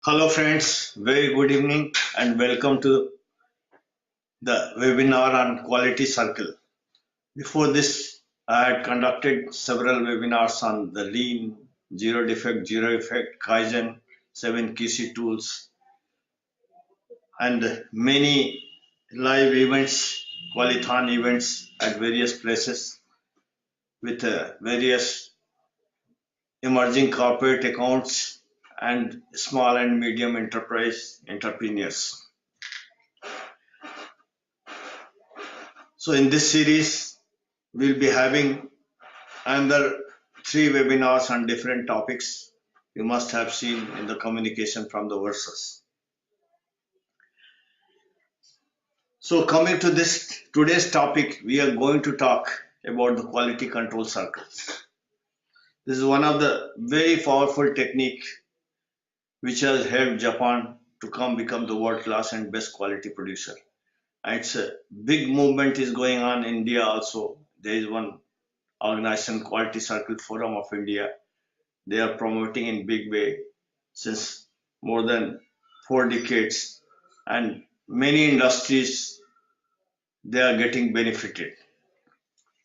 Hello friends, very good evening and welcome to the webinar on Quality Circle. Before this, I had conducted several webinars on the Lean, Zero Defect, Zero Effect, Kaizen, 7 QC tools, and many live events, Qualithon events at various places with various emerging corporate accounts and small and medium enterprise entrepreneurs. So in this series, we'll be having another 3 webinars on different topics you must have seen in the communication from the verses. So coming to this today's topic, we are going to talk about the quality control circles. This is one of the very powerful technique which has helped Japan to become the world class and best quality producer. And it's a big movement is going on in India also. There is one organization, Quality Circle Forum of India. They are promoting in big way since more than 4 decades, and many industries they are getting benefited.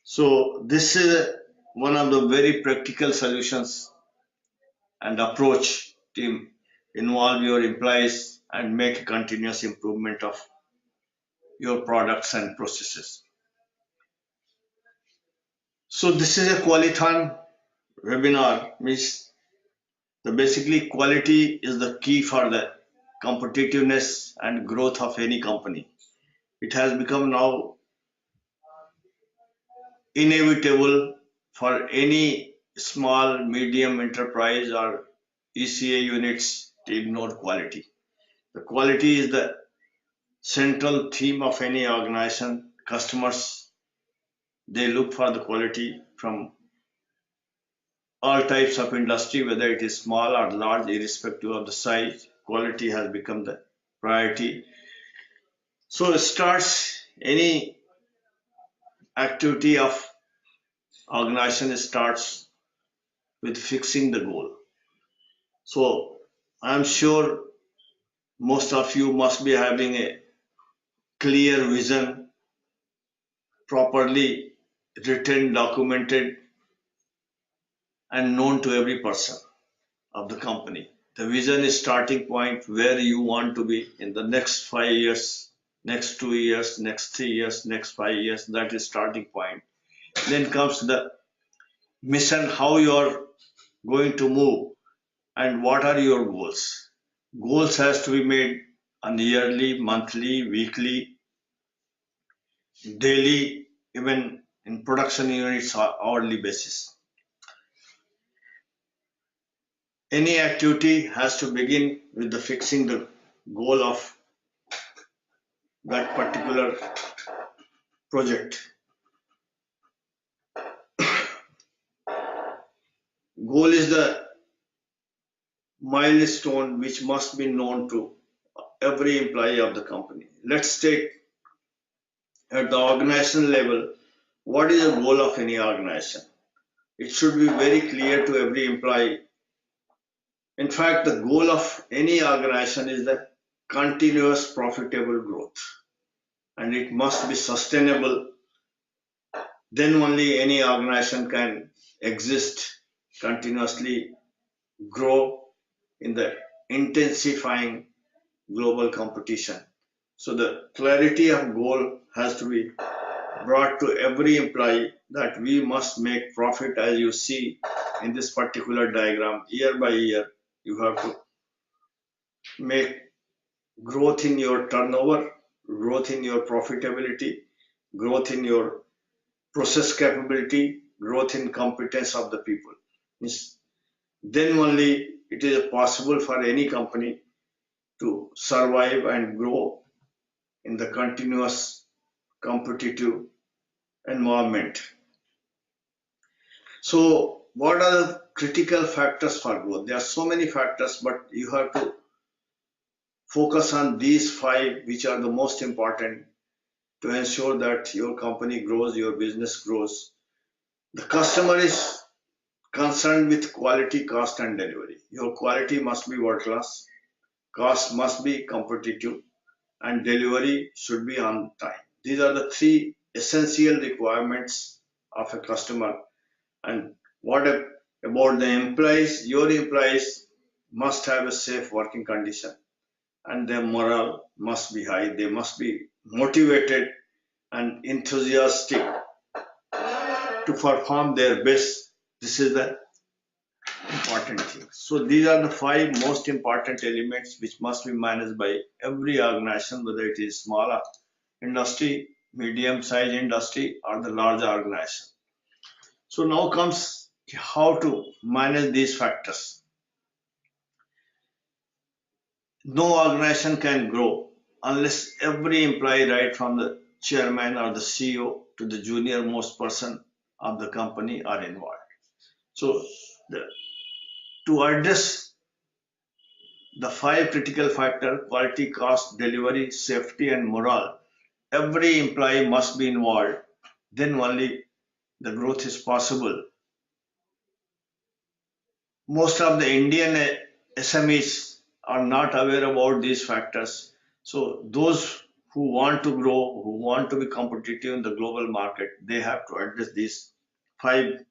So this is one of the very practical solutions and approach to involve your employees and make a continuous improvement of your products and processes. So this is a Qualithon webinar, means basically quality is the key for the competitiveness and growth of any company. It has become now inevitable for any small, medium enterprise or ECA units to ignore quality. The quality is the central theme of any organization. Customers, they look for the quality from all types of industry, whether it is small or large, irrespective of the size. Quality has become the priority. So it starts any activity of organization starts with fixing the goal. So I'm sure most of you must be having a clear vision, properly written, documented, and known to every person of the company. The vision is starting point where you want to be in the next 5 years, next 2 years, next 3 years, next 5 years. That is starting point. Then comes the mission, how you are going to move and what are your goals. Goals has to be made on yearly, monthly, weekly, daily, even in production units or hourly basis. Any activity has to begin with the fixing the goal of that particular project. Goal is the milestone which must be known to every employee of the company. Let's take at the organizational level, what is the goal of any organization? It should be very clear to every employee. In fact, the goal of any organization is the continuous profitable growth, and it must be sustainable. Then only any organization can exist, continuously grow in the intensifying global competition. So the clarity of goal has to be brought to every employee that we must make profit. As you see in this particular diagram, year by year, you have to make growth in your turnover, growth in your profitability, growth in your process capability, growth in competence of the people. Then only it is possible for any company to survive and grow in the continuous competitive environment. So what are the critical factors for growth? There are so many factors, but you have to focus on these 5 which are the most important to ensure that your company grows, your business grows. The customer is concerned with quality, cost, and delivery. Your quality must be world class. cost must be competitive, and delivery should be on time. These are the three essential requirements of a customer. And what about the employees? Your employees must have a safe working condition, and their morale must be high. They must be motivated and enthusiastic to perform their best. This is the important thing. So these are the five most important elements which must be managed by every organization, whether it is smaller industry, medium sized industry, or the larger organization. So now comes how to manage these factors. No organization can grow unless every employee, right from the chairman or the CEO to the junior most person of the company, are involved. So the, to address the five critical factors: quality, cost, delivery, safety, and morale, every employee must be involved. Then only the growth is possible. Most of the Indian SMEs are not aware about these factors. So those who want to grow, who want to be competitive in the global market, they have to address these five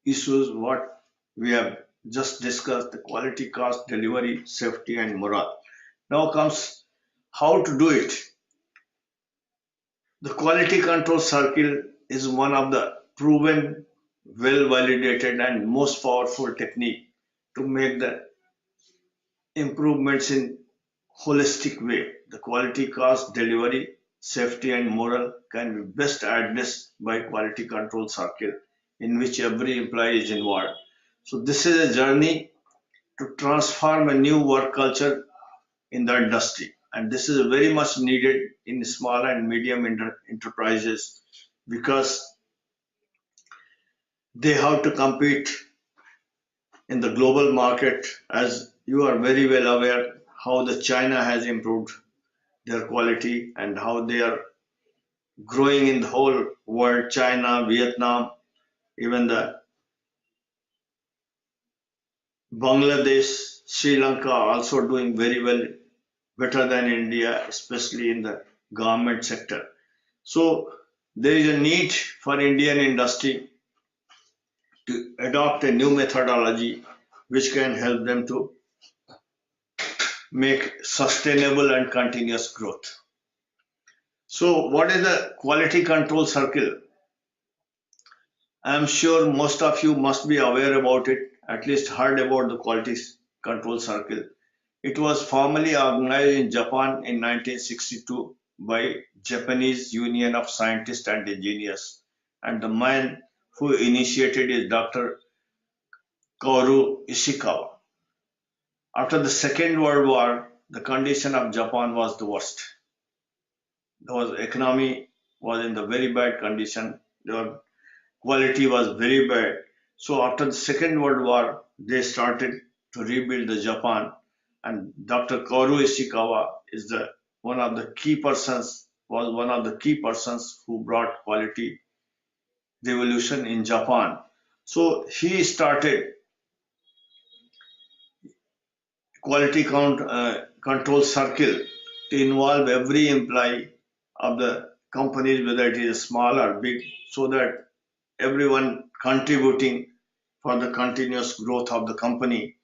issues what we have just discussed: the quality, cost, delivery, safety, and morale. Now comes how to do it. The quality control circle is one of the proven, well validated, and most powerful technique to make the improvements in holistic way. The quality, cost, delivery, safety, and moral can be best addressed by quality control circle in which every employee is involved. So this is a journey to transform a new work culture in the industry, and this is very much needed in small and medium enterprises because they have to compete in the global market. As you are very well aware how the China has improved their quality and how they are growing in the whole world. China, Vietnam, even the Bangladesh, Sri Lanka are also doing very well, better than India, especially in the government sector. So there is a need for Indian industry to adopt a new methodology which can help them to make sustainable and continuous growth. So what is the quality control circle? I am sure most of you must be aware about it, at least heard about the quality control circle. It was formally organized in Japan in 1962 by Japanese Union of Scientists and Engineers, and the man who initiated is Dr. Kaoru Ishikawa. After the Second World War, the condition of Japan was the worst. The economy was in the very bad condition. The quality was very bad. So after the Second World War, they started to rebuild the Japan, and Dr. Kaoru Ishikawa is the one of the key persons was one of the key persons who brought quality revolution in Japan. So he started quality control circle to involve every employee of the companies, whether it is small or big, so that everyone contributing for the continuous growth of the company.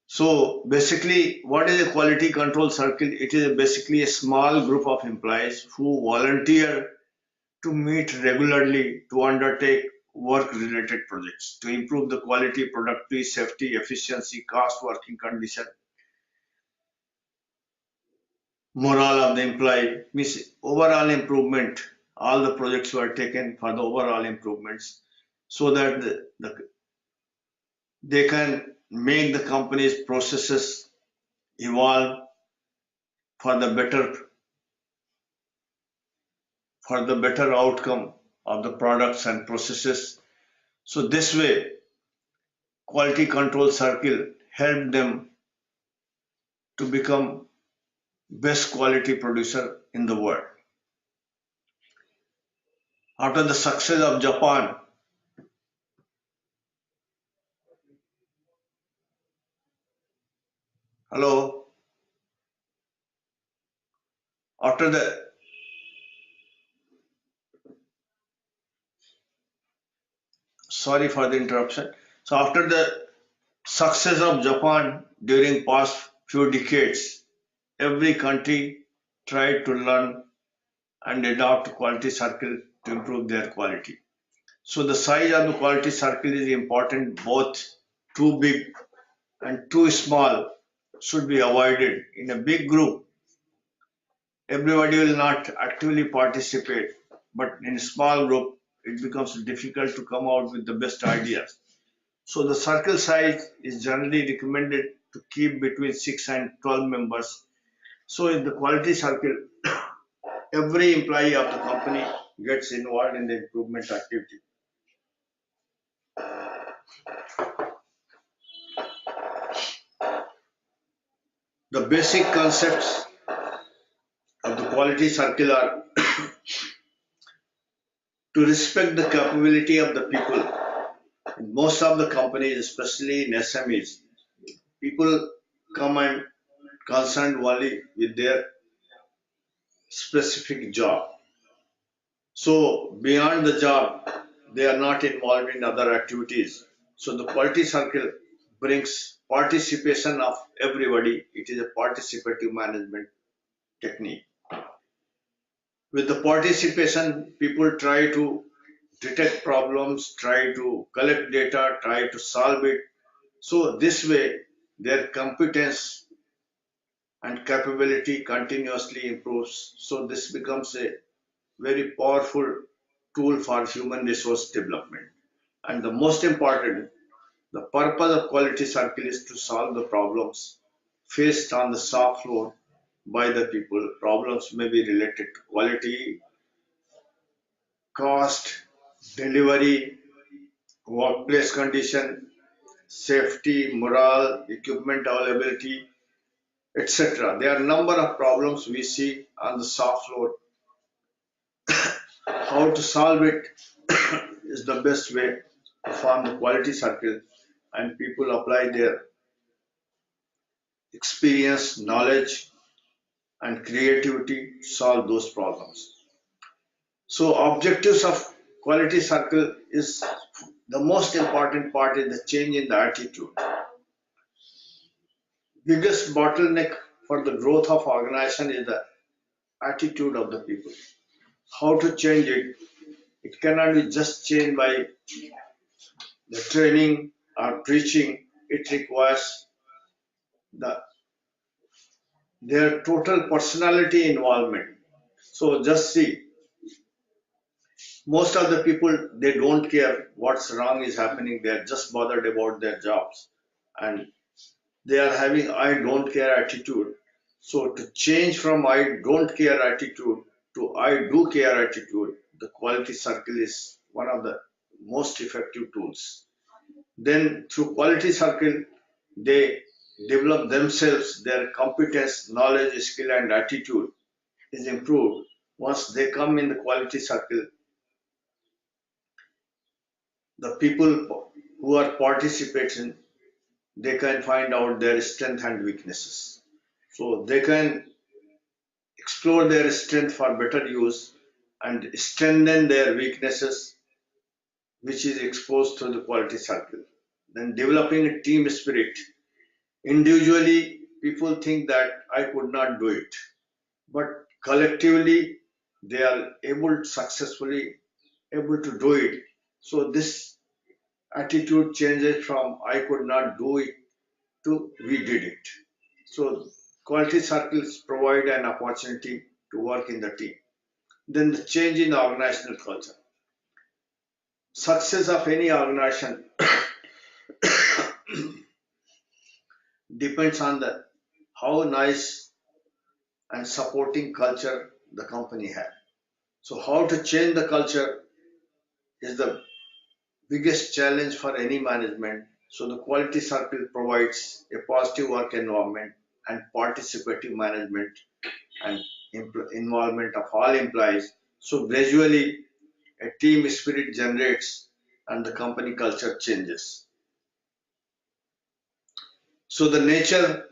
So basically, what is a quality control circle? It is basically a small group of employees who volunteer to meet regularly to undertake work-related projects to improve the quality, productivity, safety, efficiency, cost, working condition, morale of the employee, means overall improvement. All the projects were taken for the overall improvements so that they can make the company's processes evolve for the better outcome of the products and processes. So this way, quality control circle helped them to become best quality producer in the world. After the success of Japan, Hello. After the Sorry for the interruption. So after the success of Japan during past few decades, every country tried to learn and adopt quality circle to improve their quality. So the size of the quality circle is important. Both too big and too small should be avoided. In a big group, everybody will not actively participate, but in a small group, it becomes difficult to come out with the best ideas. So the circle size is generally recommended to keep between 6 and 12 members. So in the quality circle, every employee of the company gets involved in the improvement activity. The basic concepts of the quality circle are to respect the capability of the people. In most of the companies, especially in SMEs, people come and concerned only with their specific job. So beyond the job, they are not involved in other activities. So the quality circle brings participation of everybody. It is a participative management technique. With the participation, people try to detect problems, try to collect data, try to solve it. So this way, their competence and capability continuously improves. So this becomes a very powerful tool for human resource development. And the most important, the purpose of quality circle is to solve the problems faced on the shop floor by the people. Problems may be related to quality, cost, delivery, workplace condition, safety, morale, equipment availability, etc. There are a number of problems we see on the shop floor. How to solve it is the best way to form the quality circle, and people apply their experience, knowledge, and creativity to solve those problems. So objectives of quality circle is the most important part is the change in the attitude. Biggest bottleneck for the growth of organization is the attitude of the people. How to change it? It cannot be just changed by the training or preaching. It requires the their total personality involvement. So just see, most of the people they don't care what's wrong is happening. They're just bothered about their jobs, and they are having I don't care attitude. So to change from I don't care attitude to I do care attitude, the quality circle is one of the most effective tools. Then through quality circle, they develop themselves, their competence, knowledge, skill, and attitude is improved. Once they come in the quality circle, the people who are participating, they can find out their strength and weaknesses. So they can explore their strength for better use and strengthen their weaknesses, which is exposed through the quality circle. Then developing a team spirit. Individually, people think that I could not do it, but collectively, they are able successfully able to do it. So this attitude changes from I could not do it to we did it. So quality circles provide an opportunity to work in the team. Then the change in the organizational culture. Success of any organization depends on the how nice and supporting culture the company has. So how to change the culture is the biggest challenge for any management. So the quality circle provides a positive work environment and participative management and involvement of all employees. So gradually a team spirit generates and the company culture changes. So the nature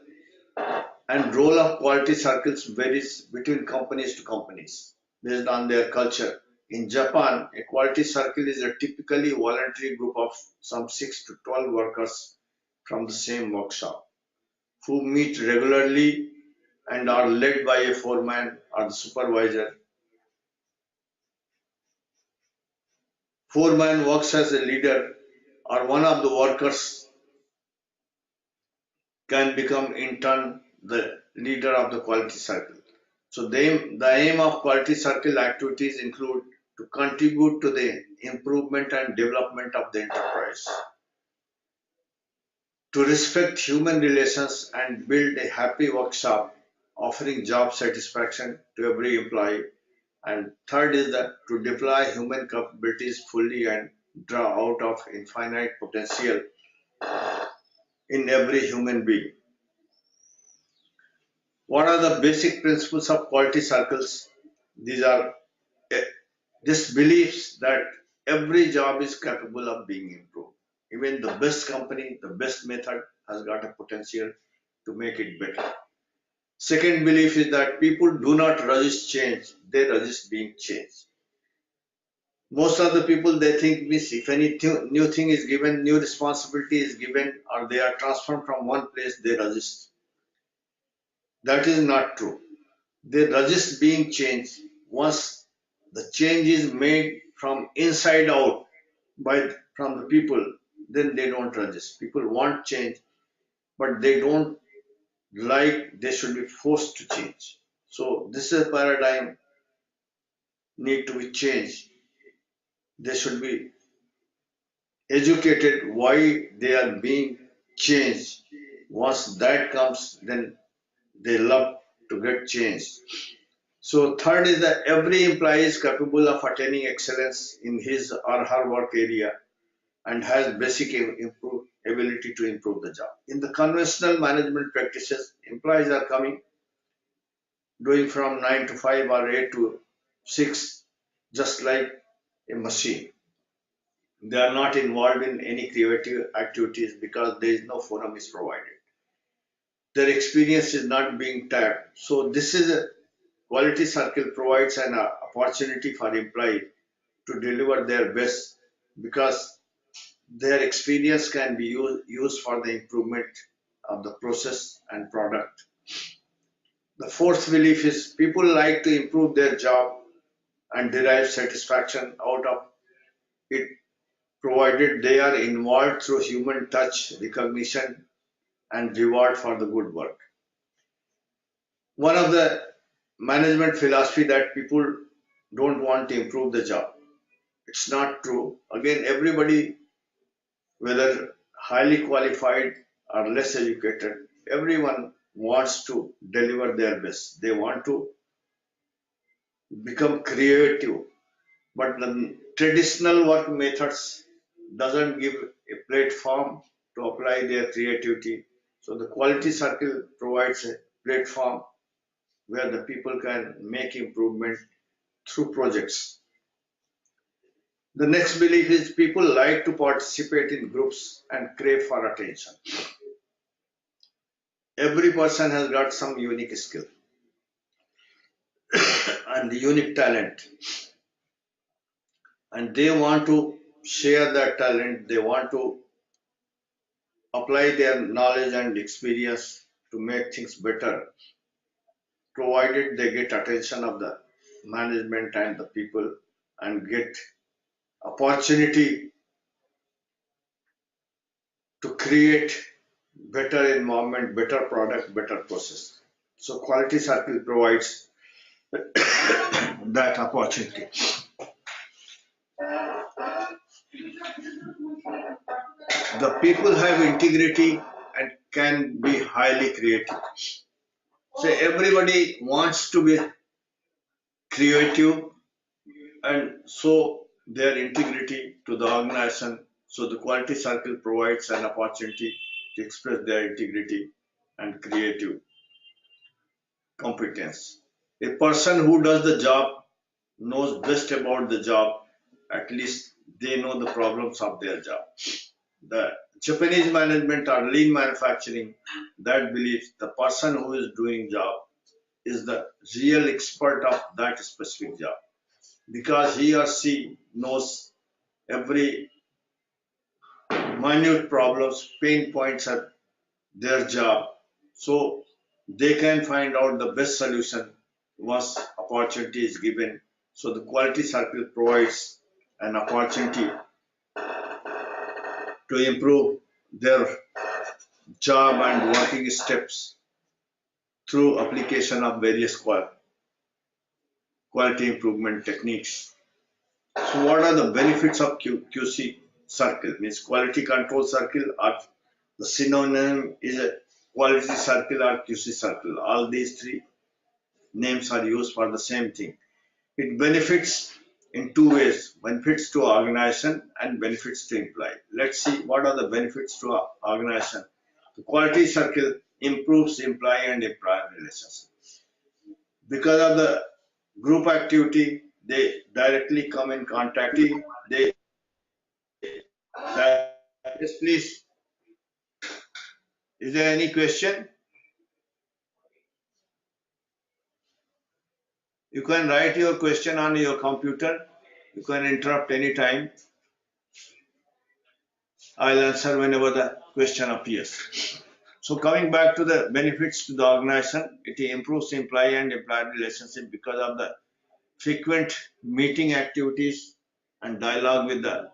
And role of quality circles varies between companies to companies based on their culture. In Japan, a quality circle is a typically voluntary group of some 6 to 12 workers from the same workshop who meet regularly and are led by a foreman or the supervisor. Foreman works as a leader, or one of the workers can become in turn the leader of the quality circle. So the aim of quality circle activities include to contribute to the improvement and development of the enterprise, to respect human relations and build a happy workshop offering job satisfaction to every employee. And third is that to deploy human capabilities fully and draw out of infinite potential in every human being. What are the basic principles of quality circles? These are this beliefs that every job is capable of being improved. Even the best company, the best method has got a potential to make it better. Second belief is that people do not resist change, they resist being changed. Most of the people they think means if any new thing is given, new responsibility is given, or they are transferred from one place, they resist. That is not true. They resist being changed. Once the change is made from inside out from the people, then they don't resist. People want change, but they don't like they should be forced to change. So this is a paradigm need to be changed. They should be educated why they are being changed. Once that comes, then they love to get changed. So third is that every employee is capable of attaining excellence in his or her work area and has basic ability to improve the job. In the conventional management practices, employees are coming, doing from 9 to 5 or 8 to 6, just like a machine. They are not involved in any creative activities because there is no forum is provided. Their experience is not being tapped. So this is a quality circle provides an opportunity for employee to deliver their best because their experience can be used for the improvement of the process and product. The fourth belief is people like to improve their job and derive satisfaction out of it, provided they are involved through human touch, recognition, and reward for the good work. One of the management philosophy that people don't want to improve the job. It's not true. Again, everybody, whether highly qualified or less educated, everyone wants to deliver their best. They want to become creative, but the traditional work methods doesn't give a platform to apply their creativity. So the quality circle provides a platform where the people can make improvement through projects. The next belief is people like to participate in groups and crave for attention. Every person has got some unique skill and unique talent, and they want to share that talent. They want to apply their knowledge and experience to make things better, provided they get attention of the management and the people and get opportunity to create better environment, better product, better process. So quality circle provides that opportunity. The people have integrity and can be highly creative. So everybody wants to be creative and show their integrity to the organization. So the quality circle provides an opportunity to express their integrity and creative competence. A person who does the job knows best about the job, at least they know the problems of their job. The, Japanese management or lean manufacturing that believes the person who is doing job is the real expert of that specific job because he or she knows every minute problems, pain points at their job, so they can find out the best solution once opportunity is given. So the quality circle provides an opportunity to improve their job and working steps through application of various quality improvement techniques. So what are the benefits of QC circle? Means quality control circle, or the synonym is a quality circle or QC circle. All these three names are used for the same thing. It benefits in two ways, benefits to organization and benefits to employee. Let's see what are the benefits to organization. The quality circle improves employee and employer relationship. Because of the group activity, they directly come in contact. They yes, please. Is there any question? You can write your question on your computer. You can interrupt any time. I'll answer whenever the question appears. So coming back to the benefits to the organization, it improves employee and employer relationship because of the frequent meeting activities and dialogue with the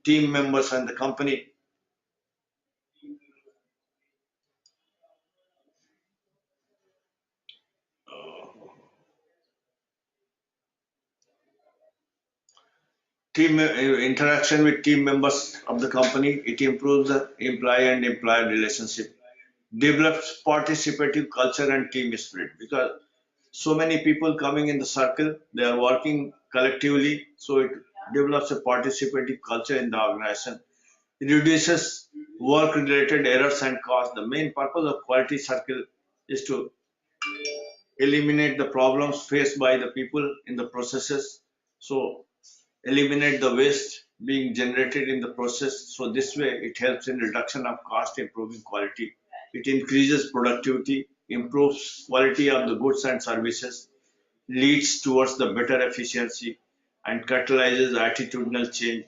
team members and the company. Team interaction with team members of the company, it improves the employee and employer relationship, develops participative culture and team spirit because so many people coming in the circle, they are working collectively, so it develops a participative culture in the organization. It reduces work related errors and costs. The main purpose of quality circle is to eliminate the problems faced by the people in the processes, so eliminate the waste being generated in the process. So this way it helps in reduction of cost, improving quality. It increases productivity, improves quality of the goods and services, leads towards the better efficiency, and catalyzes attitudinal change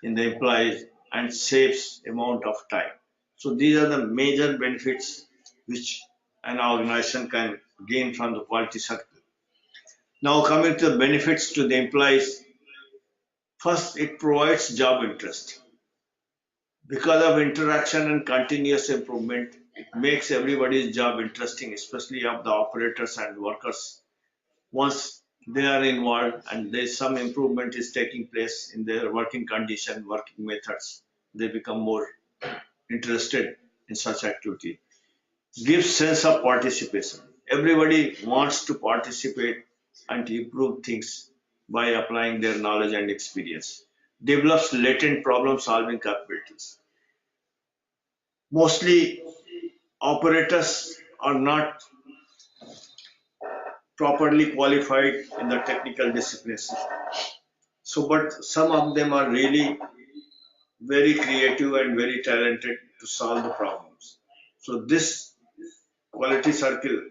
in the employees and saves amount of time. So these are the major benefits which an organization can gain from the quality circle. Now coming to the benefits to the employees, first it provides job interest. Because of interaction and continuous improvement, it makes everybody's job interesting, especially of the operators and workers. Once they are involved and there is some improvement is taking place in their working condition, working methods, they become more interested in such activity. Gives sense of participation. Everybody wants to participate and improve things by applying their knowledge and experience. Develops latent problem solving capabilities. Mostly operators are not properly qualified in the technical disciplines. So, but some of them are really very creative and very talented to solve the problems. So, this quality circle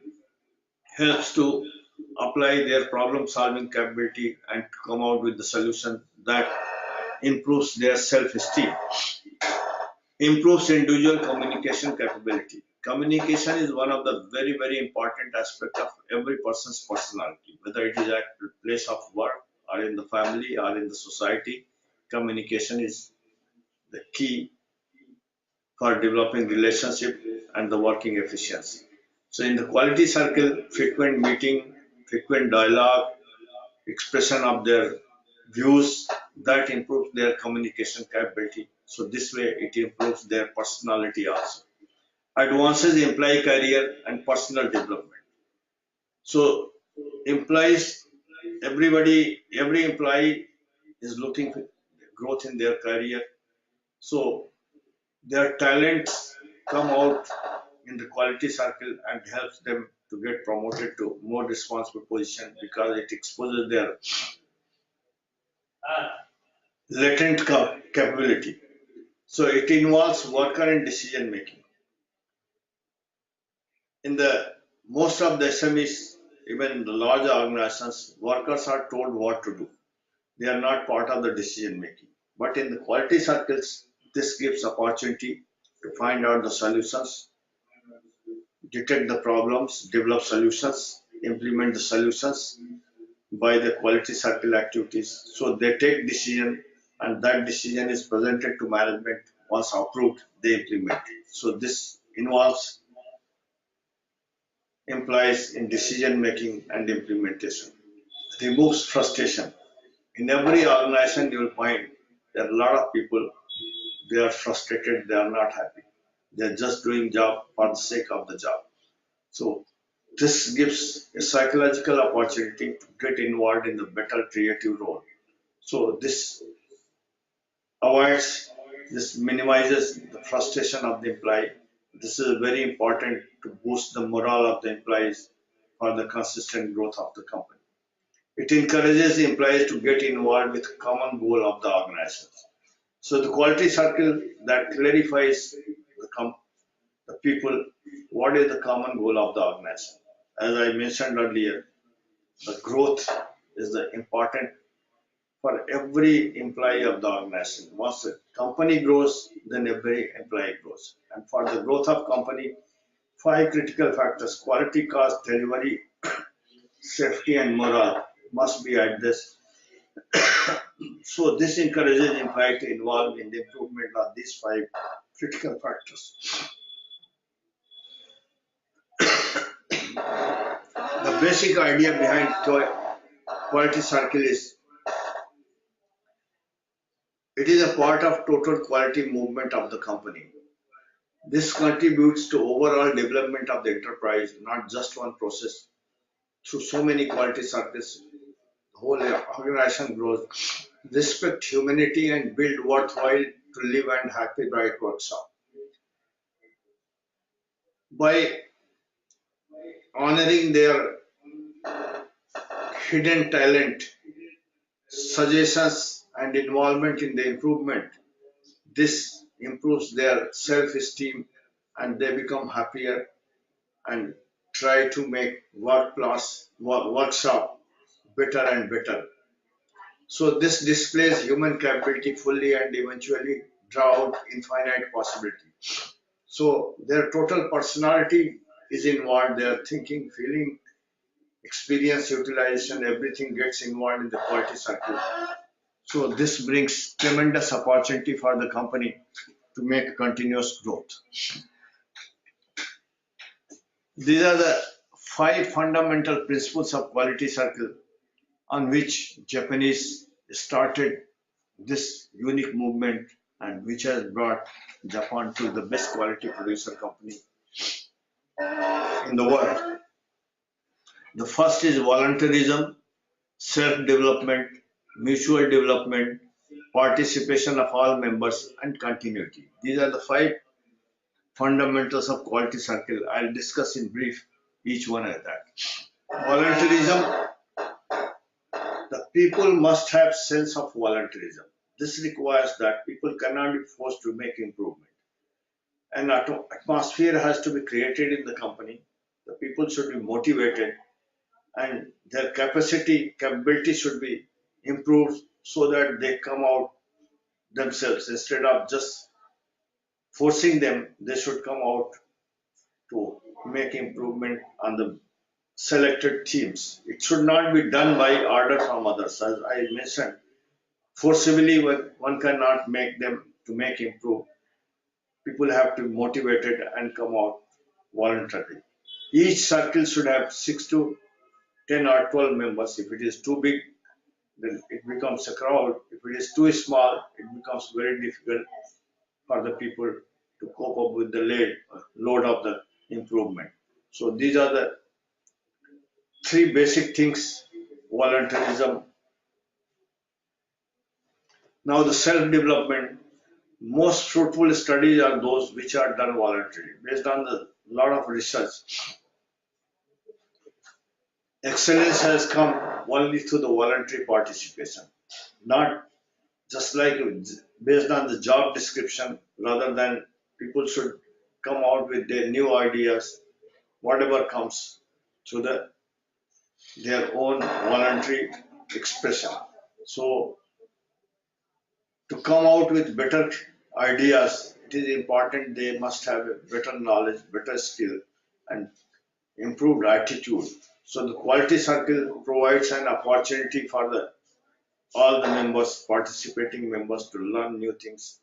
helps to apply their problem solving capability and come out with the solution that improves their self esteem, improves individual communication capability. Communication is one of the very important aspect of every person's personality, whether it is at the place of work or in the family or in the society. Communication is the key for developing relationship and the working efficiency. So in the quality circle, frequent meeting, frequent dialogue, expression of their views, that improves their communication capability. So this way it improves their personality also. Advances employee career and personal development. So employees, every employee is looking for growth in their career. So their talents come out in the quality circle and helps them to get promoted to more responsible position because it exposes their latent capability. So it involves worker and decision making. In the most of the SMEs, even in the larger organizations, workers are told what to do. They are not part of the decision making. But in the quality circles, this gives opportunity to find out the solutions, detect the problems, develop solutions, implement the solutions by the quality circle activities. So they take decision and that decision is presented to management. Once approved, they implement. So this involves implies in decision making and implementation. Removes frustration. In every organization, you will find there are a lot of people, they are frustrated, they are not happy. They are just doing job for the sake of the job. So this gives a psychological opportunity to get involved in the better creative role. So this avoids, this minimizes the frustration of the employee. This is very important to boost the morale of the employees for the consistent growth of the company. It encourages the employees to get involved with the common goal of the organization. So the quality circle that clarifies the people what is the common goal of the organization. As I mentioned earlier, the growth is the important for every employee of the organization. Once the company grows, then every employee grows. And for the growth of company, five critical factors: quality, cost, delivery, safety, and morale must be addressed. So this encourages employee to involve in the improvement of these five critical factors. The basic idea behind quality circle is it is a part of total quality movement of the company. This contributes to overall development of the enterprise, not just one process. Through so many quality circles, the whole organization grows. Respect humanity and build worthwhile to live and happy bright workshop. By honoring their hidden talent, suggestions, and involvement in the improvement, this improves their self-esteem and they become happier and try to make workshop better and better. So this displays human capability fully and eventually draw out infinite possibility. So their total personality is involved, their thinking, feeling, experience, utilization, everything gets involved in the quality circle. So this brings tremendous opportunity for the company to make continuous growth. These are the five fundamental principles of quality circle on which Japanese started this unique movement and which has brought Japan to the best quality producer company in the world. The first is voluntarism, self-development, mutual development, participation of all members, and continuity. These are the five fundamentals of quality circle. I'll discuss in brief each one of that. Voluntarism, the people must have sense of voluntarism. This requires that people cannot be forced to make improvement. An atmosphere has to be created in the company. The people should be motivated and their capability should be improved so that they come out themselves. Instead of just forcing them, they should come out to make improvement on the selected teams. It should not be done by order from others. As I mentioned, forcibly one cannot make them to make improve. People have to be motivated and come out voluntarily. Each circle should have 6 to 10 or 12 members. If it is too big, then it becomes a crowd. If it is too small, it becomes very difficult for the people to cope up with the load of the improvement. So these are the three basic things: voluntarism. Now the self-development. Most fruitful studies are those which are done voluntarily. Based on the lot of research, excellence has come only through the voluntary participation, not just like based on the job description, rather than people should come out with their new ideas, whatever comes to their own voluntary expression. So to come out with better ideas, it is important they must have a better knowledge, better skill, and improved attitude. So the quality circle provides an opportunity for all the members, participating members, to learn new things.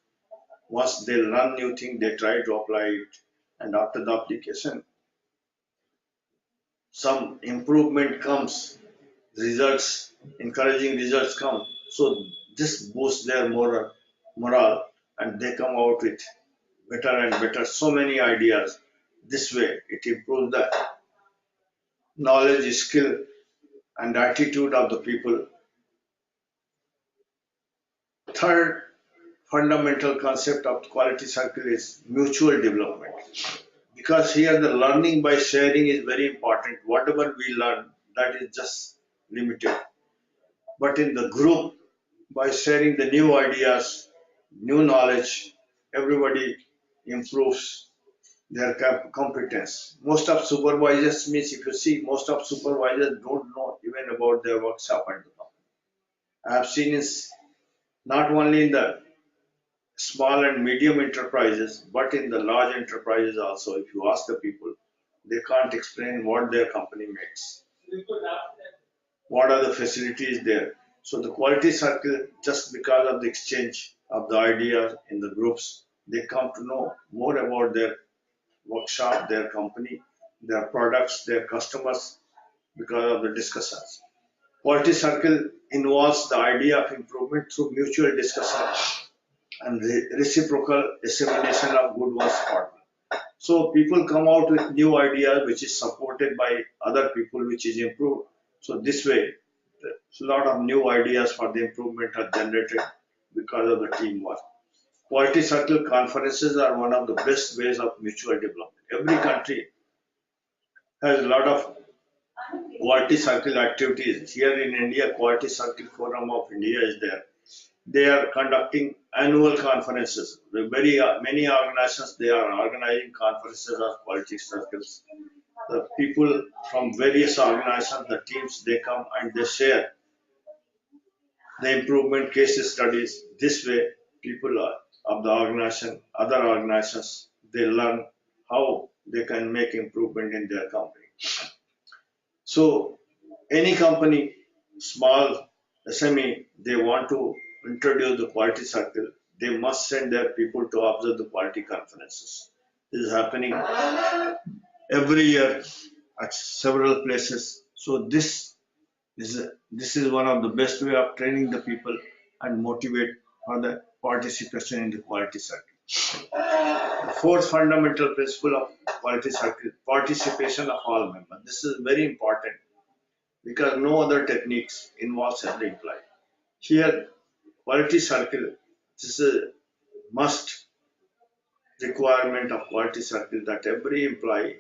Once they learn new thing, they try to apply it, and after the application, some improvement comes, results, encouraging results come. So this boosts their morale, and they come out with better and better, so many ideas. This way, it improves the knowledge, skill, and attitude of the people. Third fundamental concept of quality circle is mutual development. Because here the learning by sharing is very important. Whatever we learn, that is just limited. But in the group, by sharing the new ideas, new knowledge, everybody improves their competence. Most of supervisors, means if you see, most of supervisors don't know even about their workshop at the company. I have seen is not only in the small and medium enterprises, but in the large enterprises also. If you ask the people, they can't explain what their company makes, what are the facilities there. So the quality circle, just because of the exchange of the ideas in the groups, they come to know more about their workshop, their company, their products, their customers, because of the discussions. Quality circle involves the idea of improvement through mutual discussion and reciprocal assimilation of good one's partner. So people come out with new ideas which is supported by other people, which is improved. So this way, a lot of new ideas for the improvement are generated because of the teamwork. Quality circle conferences are one of the best ways of mutual development. Every country has a lot of quality circle activities. Here in India, Quality Circle Forum of India is there. They are conducting annual conferences. Very many organizations, they are organizing conferences of quality circles. The people from various organizations, the teams, they come and they share the improvement case studies. This way, people of the organization, other organizations, they learn how they can make improvement in their company. So any company, small SME, they want to introduce the quality circle, they must send their people to observe the quality conferences. This is happening every year at several places. So this is one of the best way of training the people and motivate for the participation in the quality circle. The fourth fundamental principle of quality circle, participation of all members. This is very important because no other techniques involves every employee. Here, quality circle, this is a must requirement of quality circle that every employee,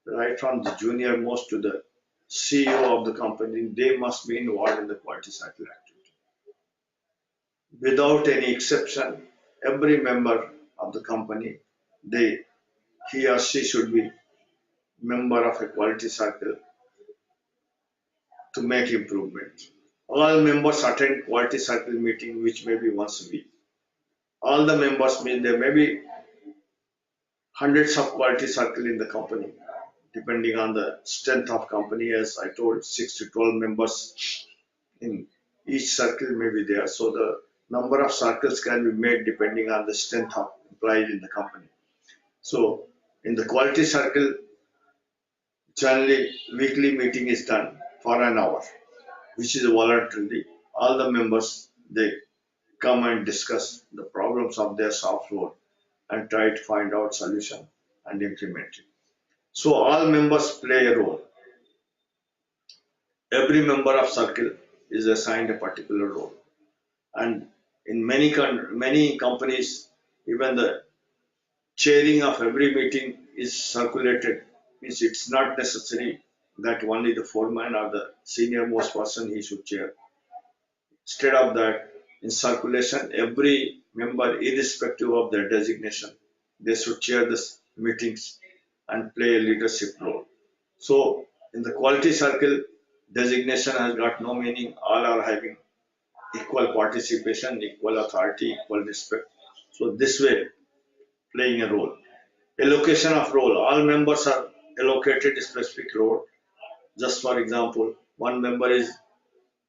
right from the junior most to the CEO of the company, they must be involved in the quality cycle activity. Without any exception, every member of the company, he or she should be member of a quality cycle to make improvement. All members attend quality cycle meeting, which may be once a week. All the members mean there may be hundreds of quality cycle in the company, depending on the strength of company. As I told, 6 to 12 members in each circle may be there. So the number of circles can be made depending on the strength of employees in the company. So in the quality circle, generally weekly meeting is done for an hour, which is voluntary. All the members, they come and discuss the problems of their shop floor and try to find out solution and implement it. So all members play a role. Every member of circle is assigned a particular role, and in many companies, even the chairing of every meeting is circulated. Means it's not necessary that only the foreman or the senior most person he should chair. Instead of that, in circulation, every member, irrespective of their designation, they should chair the meetings and play a leadership role. So in the quality circle, designation has got no meaning. All are having equal participation, equal authority, equal respect. So this way, playing a role. Allocation of role. All members are allocated a specific role. Just for example, one member is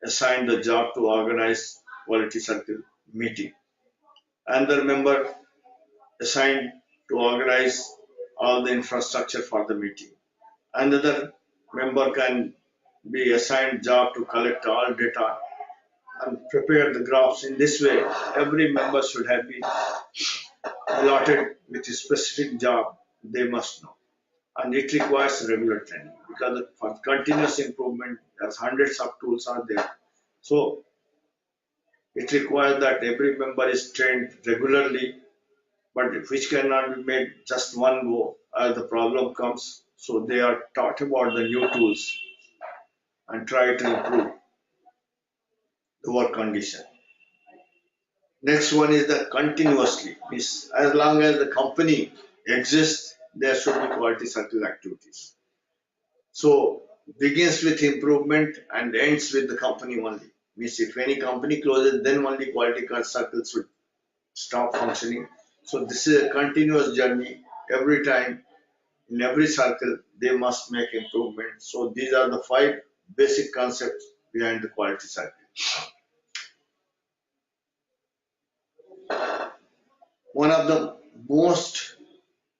assigned the job to organize quality circle meeting. Another member assigned to organize all the infrastructure for the meeting. Another member can be assigned job to collect all data and prepare the graphs. In this way, every member should have been allotted with a specific job they must know. And it requires regular training because for continuous improvement, there's hundreds of tools are there. So it requires that every member is trained regularly, but which cannot be made just one go as the problem comes. So they are taught about the new tools and try to improve the work condition. Next one is the continuously. Means as long as the company exists, there should be quality circle activities. So begins with improvement and ends with the company only. Means if any company closes, then only quality circles should stop functioning. So this is a continuous journey. Every time in every circle, they must make improvement. So these are the 5 basic concepts behind the quality circle. One of the most,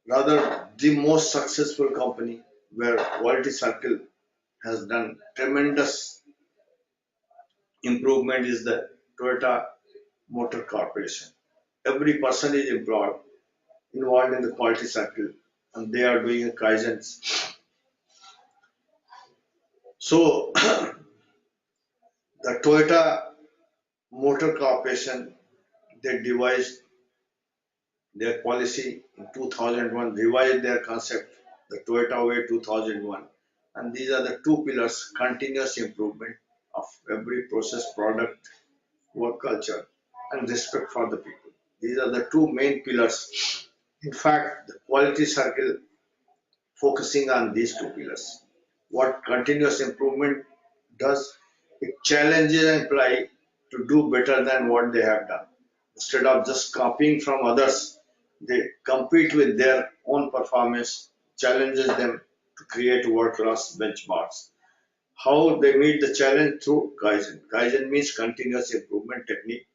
rather the most successful company where quality circle has done tremendous improvement is the Toyota Motor Corporation. Every person is involved in the quality circle and they are doing a Kaizens. So the Toyota Motor Corporation, they devised their policy in 2001, revised their concept, the Toyota Way 2001. And these are the 2 pillars, continuous improvement of every process, product, work culture, and respect for the people. These are the 2 main pillars. In fact, the quality circle focusing on these 2 pillars. What continuous improvement does, it challenges an employee to do better than what they have done. Instead of just copying from others, they compete with their own performance, challenges them to create world-class benchmarks. How they meet the challenge? Through Kaizen. Kaizen means continuous improvement technique.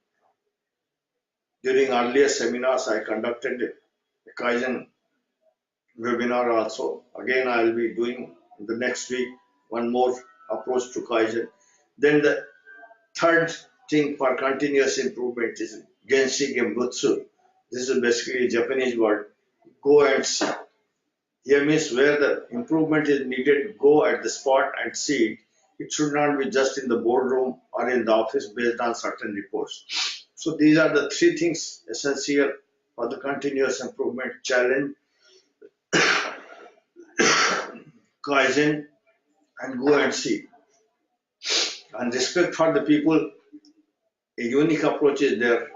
During earlier seminars, I conducted a Kaizen webinar also. Again, I will be doing the next week one more approach to Kaizen. Then the third thing for continuous improvement is Genshi Gembutsu. This is basically a Japanese word. Go and see. Here means where the improvement is needed, go at the spot and see it. It should not be just in the boardroom or in the office based on certain reports. So these are the 3 things essential for the continuous improvement: challenge, Kaizen, and go and see. And respect for the people, a unique approach is there.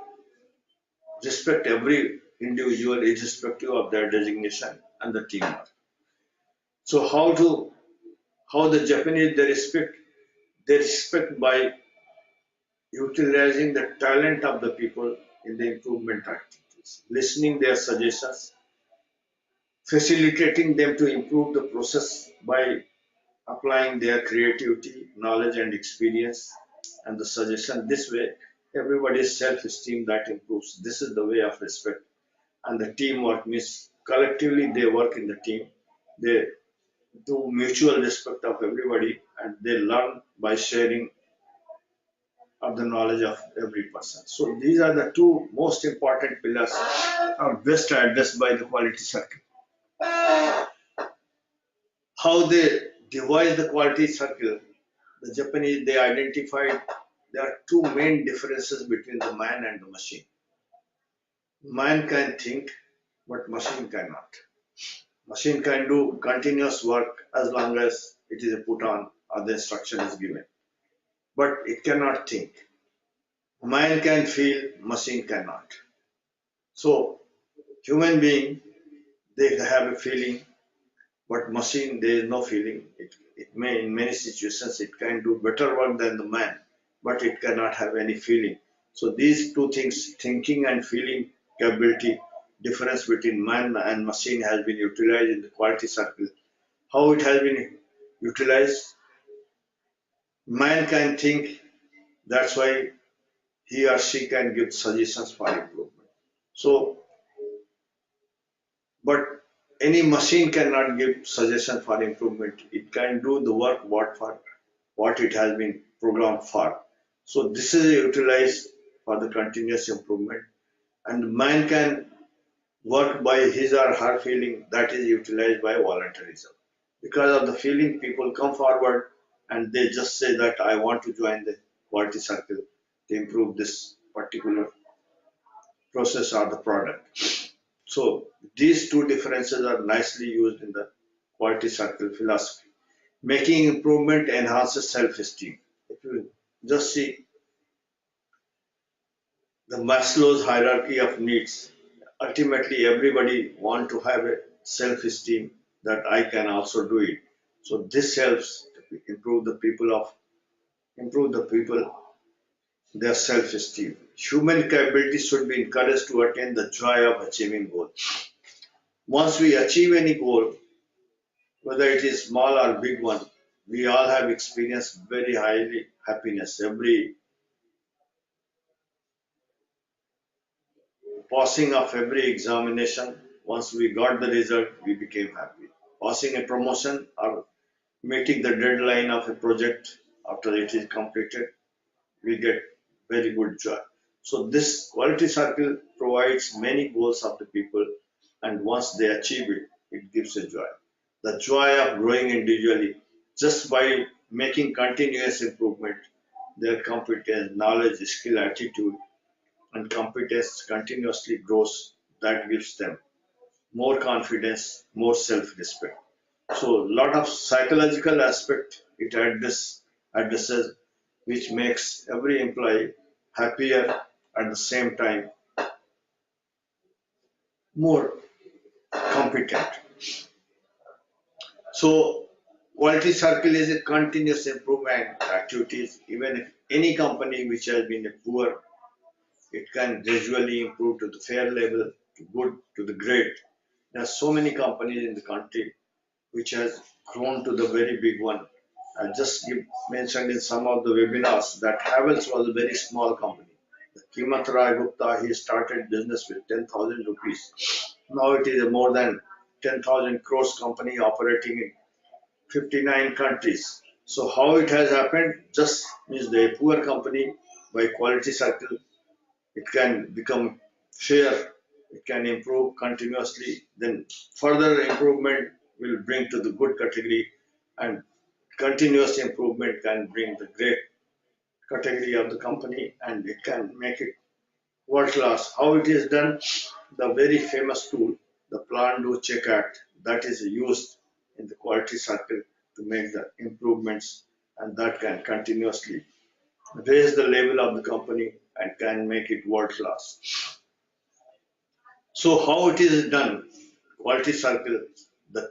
Respect every individual irrespective of their designation and the teamwork. So how the Japanese they respect by utilizing the talent of the people in the improvement activities, listening their suggestions, facilitating them to improve the process by applying their creativity, knowledge and experience and the suggestion. This way, everybody's self-esteem that improves. This is the way of respect. And the teamwork means collectively they work in the team. They do mutual respect of everybody and they learn by sharing of the knowledge of every person. So these are the 2 most important pillars are best addressed by the quality circle. How they devise the quality circle, the Japanese, they identified there are 2 main differences between the man and the machine. Man can think, but machine cannot. Machine can do continuous work as long as it is put on or the instruction is given, but it cannot think. Man can feel, machine cannot. So human being, they have a feeling, but machine, there is no feeling. It may, in many situations, it can do better work than the man, but it cannot have any feeling. So these two things, thinking and feeling capability, difference between man and machine has been utilized in the quality circle. How it has been utilized? Man can think, that's why he or she can give suggestions for improvement. So, but any machine cannot give suggestion for improvement. It can do the work what it has been programmed for. So this is utilized for the continuous improvement, and man can work by his or her feeling, that is utilized by voluntarism. Because of the feeling, people come forward and they just say that I want to join the quality circle to improve this particular process or the product. So these two differences are nicely used in the quality circle philosophy. Making improvement enhances self-esteem. If you just see the Maslow's hierarchy of needs, ultimately everybody want to have a self-esteem that I can also do it. So this helps to improve the people their self-esteem. Human capability should be encouraged to attain the joy of achieving goals. Once we achieve any goal, whether it is small or big one, we all have experienced very highly happiness. Every passing of every examination, once we got the result, we became happy. Passing a promotion or meeting the deadline of a project after it is completed, we get very good joy. So this quality circle provides many goals of the people, and once they achieve it, it gives a joy. The joy of growing individually just by making continuous improvement, their competence, knowledge, skill, attitude, and competence continuously grows. That gives them more confidence, more self-respect. So a lot of psychological aspect it addresses, which makes every employee happier at the same time more competent. So quality circle is a continuous improvement activities. Even if any company which has been poor, it can gradually improve to the fair level, to good, to the great. There are so many companies in the country which has grown to the very big one. I just mentioned in some of the webinars that Havels was a very small company. Kimat Rai Gupta, he started business with 10,000 rupees. Now it is a more than 10,000 crores company operating in 59 countries. So how it has happened? Just means the poor company by quality circle, it can become fair, it can improve continuously, then further improvement will bring to the good category, and continuous improvement can bring the great category of the company, and it can make it world class. How it is done? The very famous tool, the Plan Do Check Act, that is used in the quality circle to make the improvements, and that can continuously raise the level of the company and can make it world class. So how it is done? Quality circle, the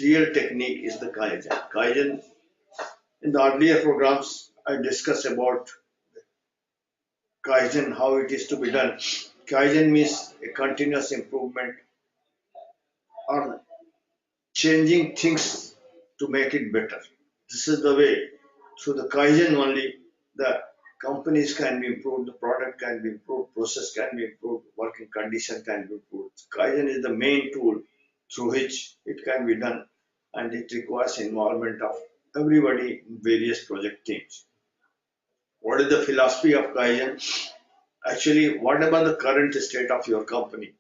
real technique is the Kaizen. Kaizen, in the earlier programs, I discussed about Kaizen, how it is to be done. Kaizen means a continuous improvement or changing things to make it better. This is the way. Through the Kaizen only, the companies can be improved, the product can be improved, process can be improved, working condition can be improved. Kaizen is the main tool through which it can be done, and it requires involvement of everybody in various project teams. What is the philosophy of Kaizen? Actually, whatever the current state of your company,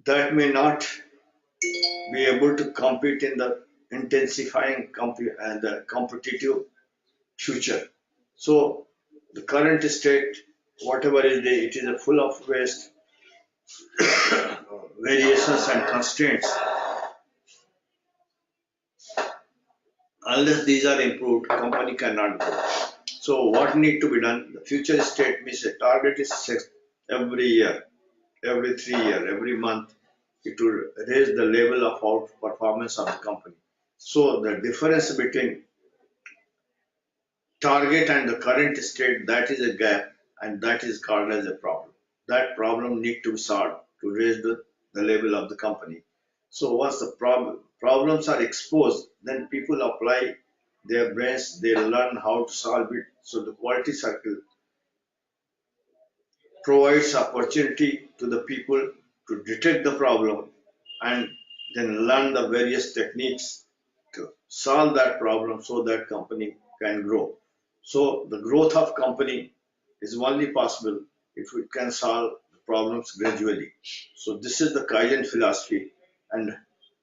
that may not be able to compete in the intensifying and the competitive future. So the current state, whatever is there, it is a full of waste, variations and constraints. Unless these are improved, company cannot grow. So what need to be done? The future state means a target is set every year, every 3 years, every month. It will raise the level of out performance of the company. So the difference between target and the current state, that is a gap, and that is called as a problem. That problem need to be solved to raise the level of the company. So once the problems are exposed, then people apply their brains, they learn how to solve it. So the quality circle provides opportunity to the people to detect the problem and then learn the various techniques to solve that problem so that company can grow. So the growth of company is only possible if we can solve the problems gradually. So this is the Kaizen philosophy, and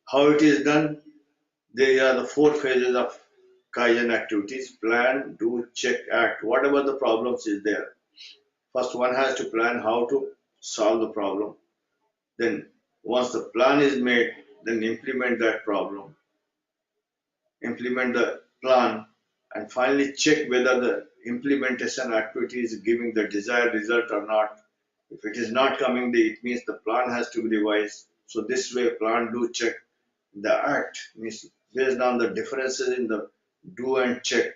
how it is done. There are the four phases of Kaizen activities: plan, do, check, act. Whatever the problems is there, first one has to plan how to solve the problem. Then once the plan is made, then implement that problem, implement the plan, and finally check whether the implementation activity is giving the desired result or not. If it is not coming, it means the plan has to be revised. So this way, plan, do, check. The act means based on the differences in the do and check,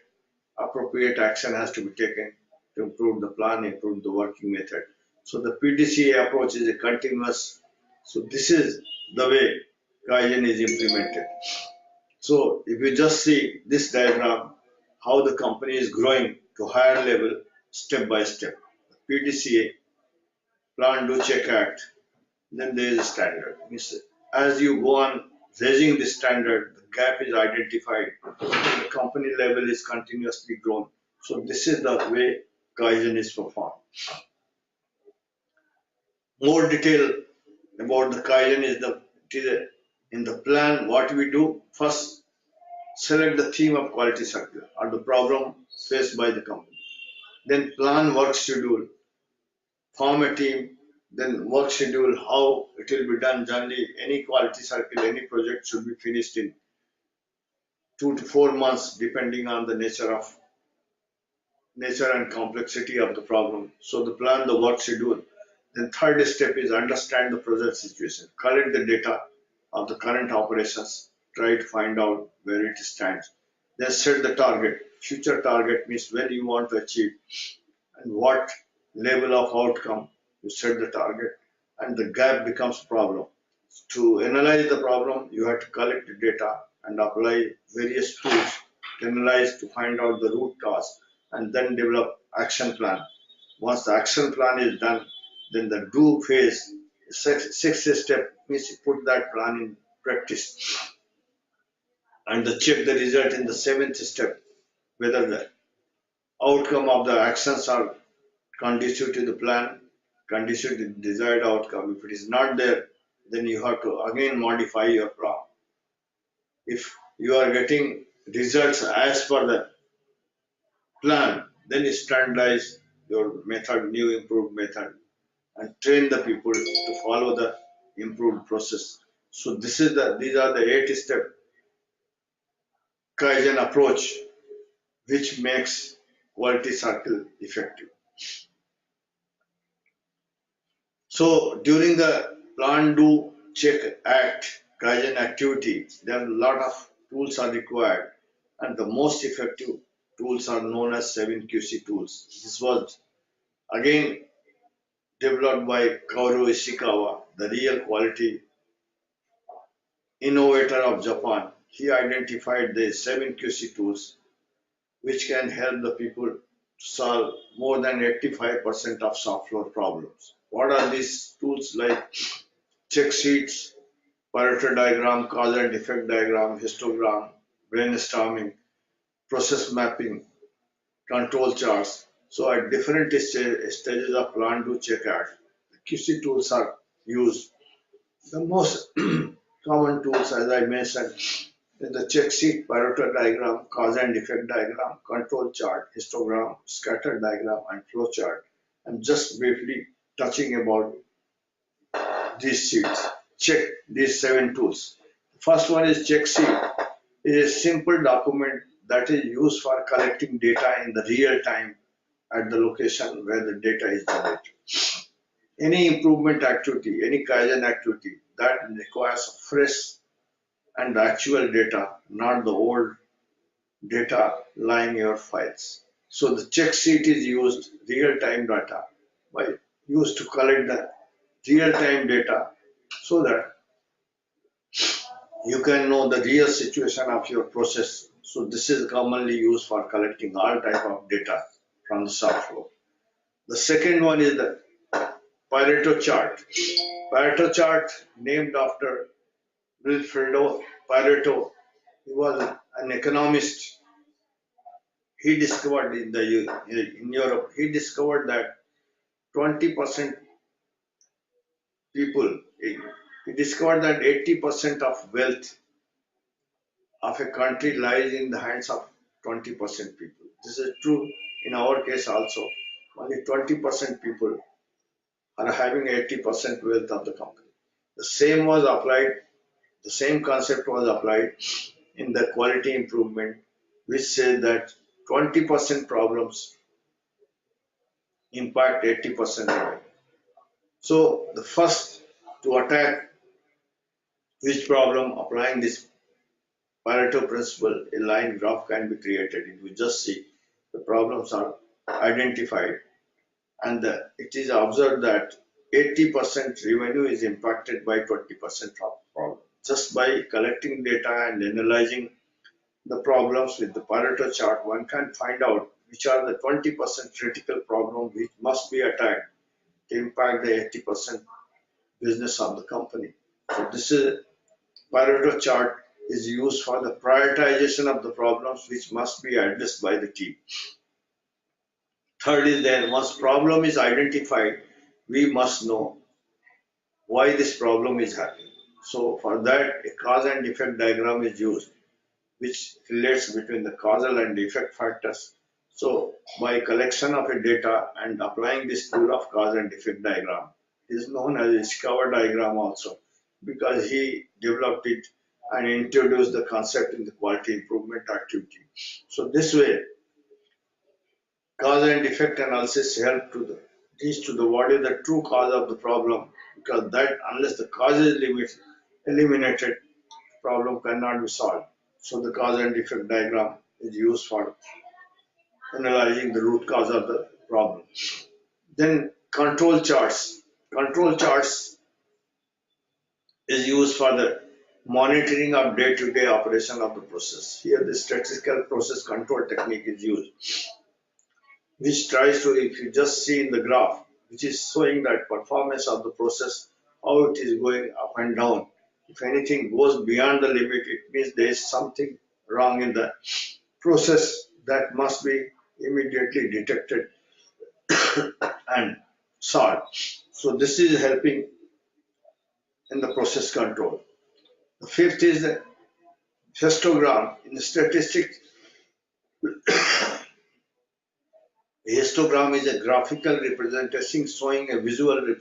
appropriate action has to be taken to improve the plan, improve the working method. So the PDCA approach is a continuous. So this is the way Kaizen is implemented. So if you just see this diagram, how the company is growing to higher level step by step. PDCA, plan, do, check, act. Then there is a standard. Means as you go on raising the standard, the gap is identified. The company level is continuously grown. So this is the way Kaizen is performed. More detail about the Kaizen is in the plan. What we do first, select the theme of quality circle or the problem faced by the company. Then plan work schedule, form a team, then work schedule how it will be done. Generally, any quality circle, any project should be finished in 2 to 4 months, depending on the nature and complexity of the problem. So the plan, the work schedule. Then third step is understand the present situation, collect the data of the current operations, try to find out where it stands. Then set the target. Future target means when you want to achieve and what level of outcome you set the target, and the gap becomes a problem. To analyze the problem, you have to collect the data and apply various tools to analyze to find out the root cause and then develop action plan. Once the action plan is done, then the do phase, sixth step means you put that plan in practice and the check the result in the seventh step whether the outcome of the actions are conducive to the plan, conducive to the desired outcome. If it is not there, then you have to again modify your plan. If you are getting results as per the plan, then you standardize your method, new improved method, and train the people to follow the improved process. So these are the 8-step Kaizen approach which makes quality circle effective. So during the plan, do, check, act, Kaizen activity, there are a lot of tools are required, and the most effective tools are known as 7QC tools. This was again developed by Kaoru Ishikawa, the real quality innovator of Japan. He identified the 7QC tools which can help the people solve more than 85% of shop floor problems. What are these tools like? Check sheets, Pareto diagram, cause and effect diagram, histogram, brainstorming, process mapping, control charts. So at different stages of plan to check out, the QC tools are used. The most common tools, as I mentioned, is the check sheet, Pareto diagram, cause and effect diagram, control chart, histogram, scatter diagram, and flowchart. I'm just briefly touching about these sheets. Check these 7 tools. First one is check sheet. It is a simple document that is used for collecting data in the real time at the location where the data is generated. Any improvement activity, any Kaizen activity that requires fresh and actual data, not the old data lying in your files. So the check sheet is used real-time data by used to collect the real-time data so that you can know the real situation of your process. So this is commonly used for collecting all type of data from the shop floor. The second one is the Pareto chart. Pareto chart named after Vilfredo Pareto. He was an economist. He discovered in Europe, he discovered that 20% people, he discovered that 80% of wealth of a country lies in the hands of 20% people. This is true in our case also. Only 20% people are having 80% wealth of the company. The same was applied, the same concept was applied in the quality improvement, which says that 20% problems impact 80% of it. So the first to attack which problem, applying this Pareto principle, a line graph can be created. If you just see the problems are identified and it is observed that 80% revenue is impacted by 20% of problem. Just by collecting data and analyzing the problems with the Pareto chart, one can find out which are the 20% critical problems which must be attacked to impact the 80% business of the company. So this is Pareto chart is used for the prioritization of the problems which must be addressed by the team. Third is then once problem is identified, we must know why this problem is happening. So for that, a cause and effect diagram is used, which relates between the causal and effect factors. So by collection of a data and applying this tool of cause and effect diagram, it is known as Ishikawa diagram also, because he developed it and introduced the concept in the quality improvement activity. So this way, cause and effect analysis help to reach to the what is the true cause of the problem, because that unless the cause is eliminated, problem cannot be solved. So the cause and effect diagram is used for analyzing the root cause of the problem. Then control charts. Control charts is used for the monitoring of day-to-day operation of the process. Here the statistical process control technique is used, which tries to, if you just see in the graph, which is showing that performance of the process, how it is going up and down. If anything goes beyond the limit, it means there is something wrong in the process that must be immediately detected and solved. So this is helping in the process control. The fifth is the histogram. In the statistics, a histogram is a graphical representation showing a visual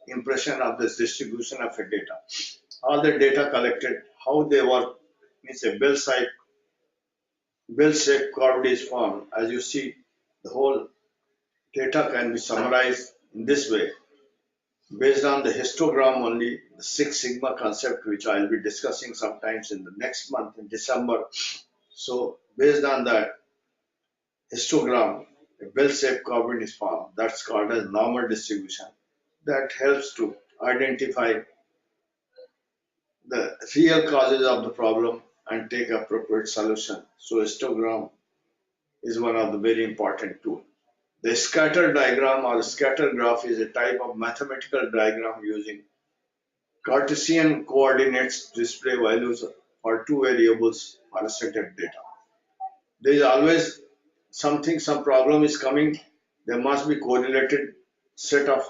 impression of the distribution of a data. All the data collected, how they work, means a bell-shaped curve is formed. As you see, the whole data can be summarized in this way. Based on the histogram only, the Six Sigma concept, which I'll be discussing sometimes in the next month in December. So based on that histogram, a bell-shaped curve is formed. That's called as normal distribution. That helps to identify the real causes of the problem and take appropriate solution. So histogram is one of the very important tools. The scatter diagram or scatter graph is a type of mathematical diagram using Cartesian coordinates to display values for two variables for a set of data. There is always something, some problem is coming, there must be correlated set of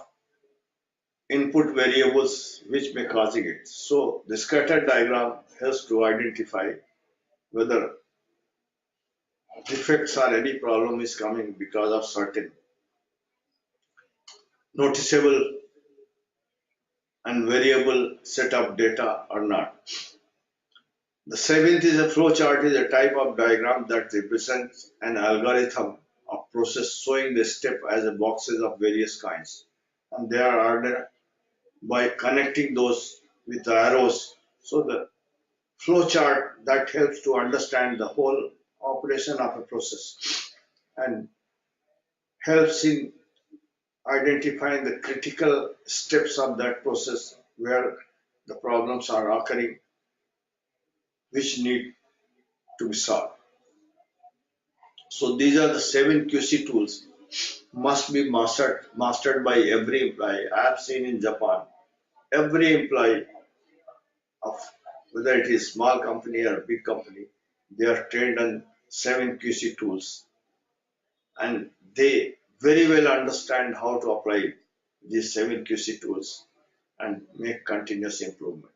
input variables which may causing it. So the scatter diagram helps to identify whether defects or any problem is coming because of certain noticeable and variable set of data or not. The seventh is a flowchart, is a type of diagram that represents an algorithm of process showing the step as a boxes of various kinds. And they are ordered by connecting those with arrows. So the flowchart that helps to understand the whole operation of a process and helps in identifying the critical steps of that process where the problems are occurring which need to be solved. So these are the 7 QC tools must be mastered by every employee. I have seen in Japan, every employee of whether it is small company or big company, they are trained on 7 QC tools and they very well understand how to apply these 7 QC tools and make continuous improvement.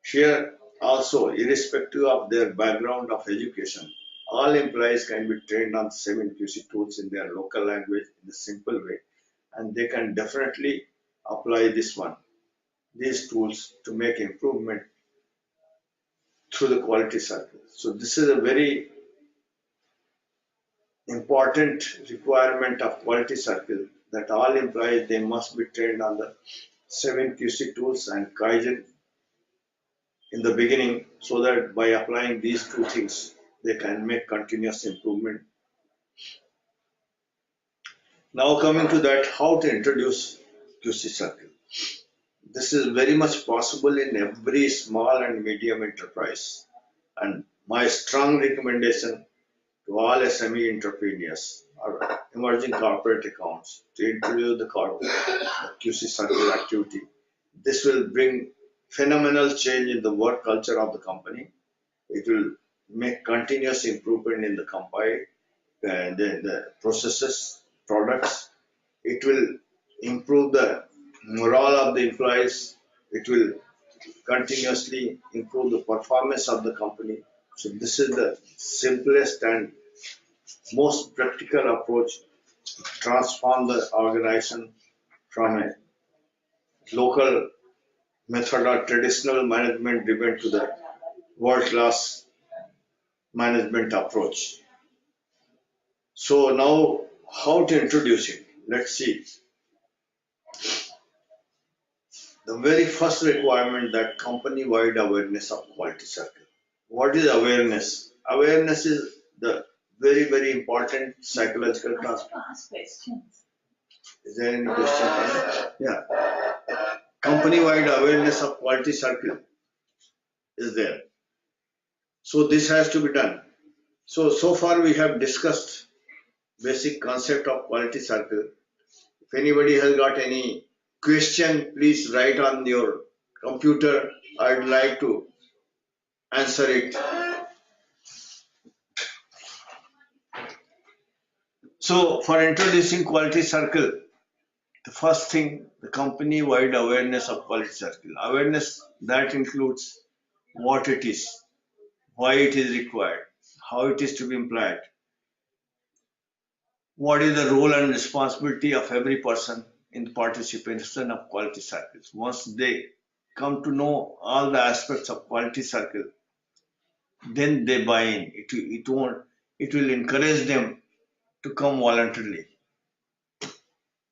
Here also, irrespective of their background of education, all employees can be trained on 7 QC tools in their local language in a simple way, and they can definitely apply these tools to make improvement through the quality cycle. So this is a very important requirement of quality circle that all employees they must be trained on the 7 QC tools and Kaizen in the beginning so that by applying these two things they can make continuous improvement. Now coming to that, how to introduce QC circle. This is very much possible in every small and medium enterprise, and my strong recommendation to all SME entrepreneurs or emerging corporate accounts to introduce the QC circle activity. This will bring phenomenal change in the work culture of the company. It will make continuous improvement in the company and the processes, products. It will improve the morale of the employees. It will continuously improve the performance of the company. So this is the simplest and most practical approach to transform the organization from a local method or traditional management driven to the world-class management approach. So now how to introduce it? Let's see. The very first requirement that company-wide awareness of quality circle. What is awareness? Awareness is the very important psychological task. Ask questions. Is there any question? Yeah. Company-wide awareness of quality circle is there. So this has to be done. So far we have discussed basic concept of quality circle. If anybody has got any question, please write on your computer. I'd like to answer it. So for introducing quality circle, the first thing, the company-wide awareness of quality circle. Awareness that includes what it is, why it is required, how it is to be applied, what is the role and responsibility of every person in the participation of quality circles. Once they come to know all the aspects of quality circle, then they buy in. It will encourage them to come voluntarily.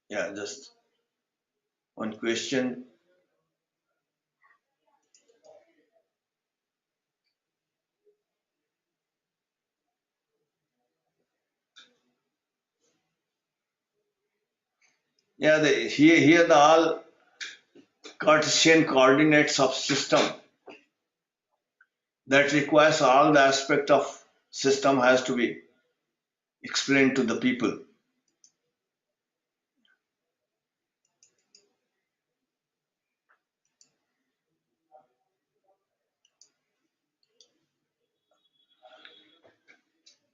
Yeah, just one question. Yeah, here the all Cartesian coordinates of system that requires all the aspect of system has to be explained to the people.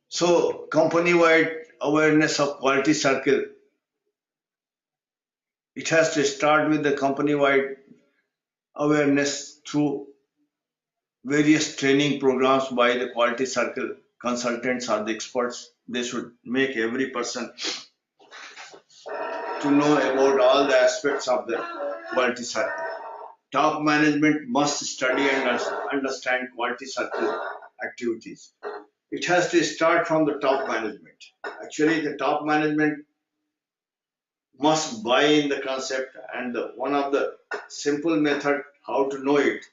So company-wide awareness of quality circle, it has to start with the company-wide awareness through various training programs by the quality circle consultants or the experts. They should make every person to know about all the aspects of the quality circle. top management must study and understand quality circle activities. It has to start from the top management. Actually, the top management must buy in the concept, and one of the simple method how to know it.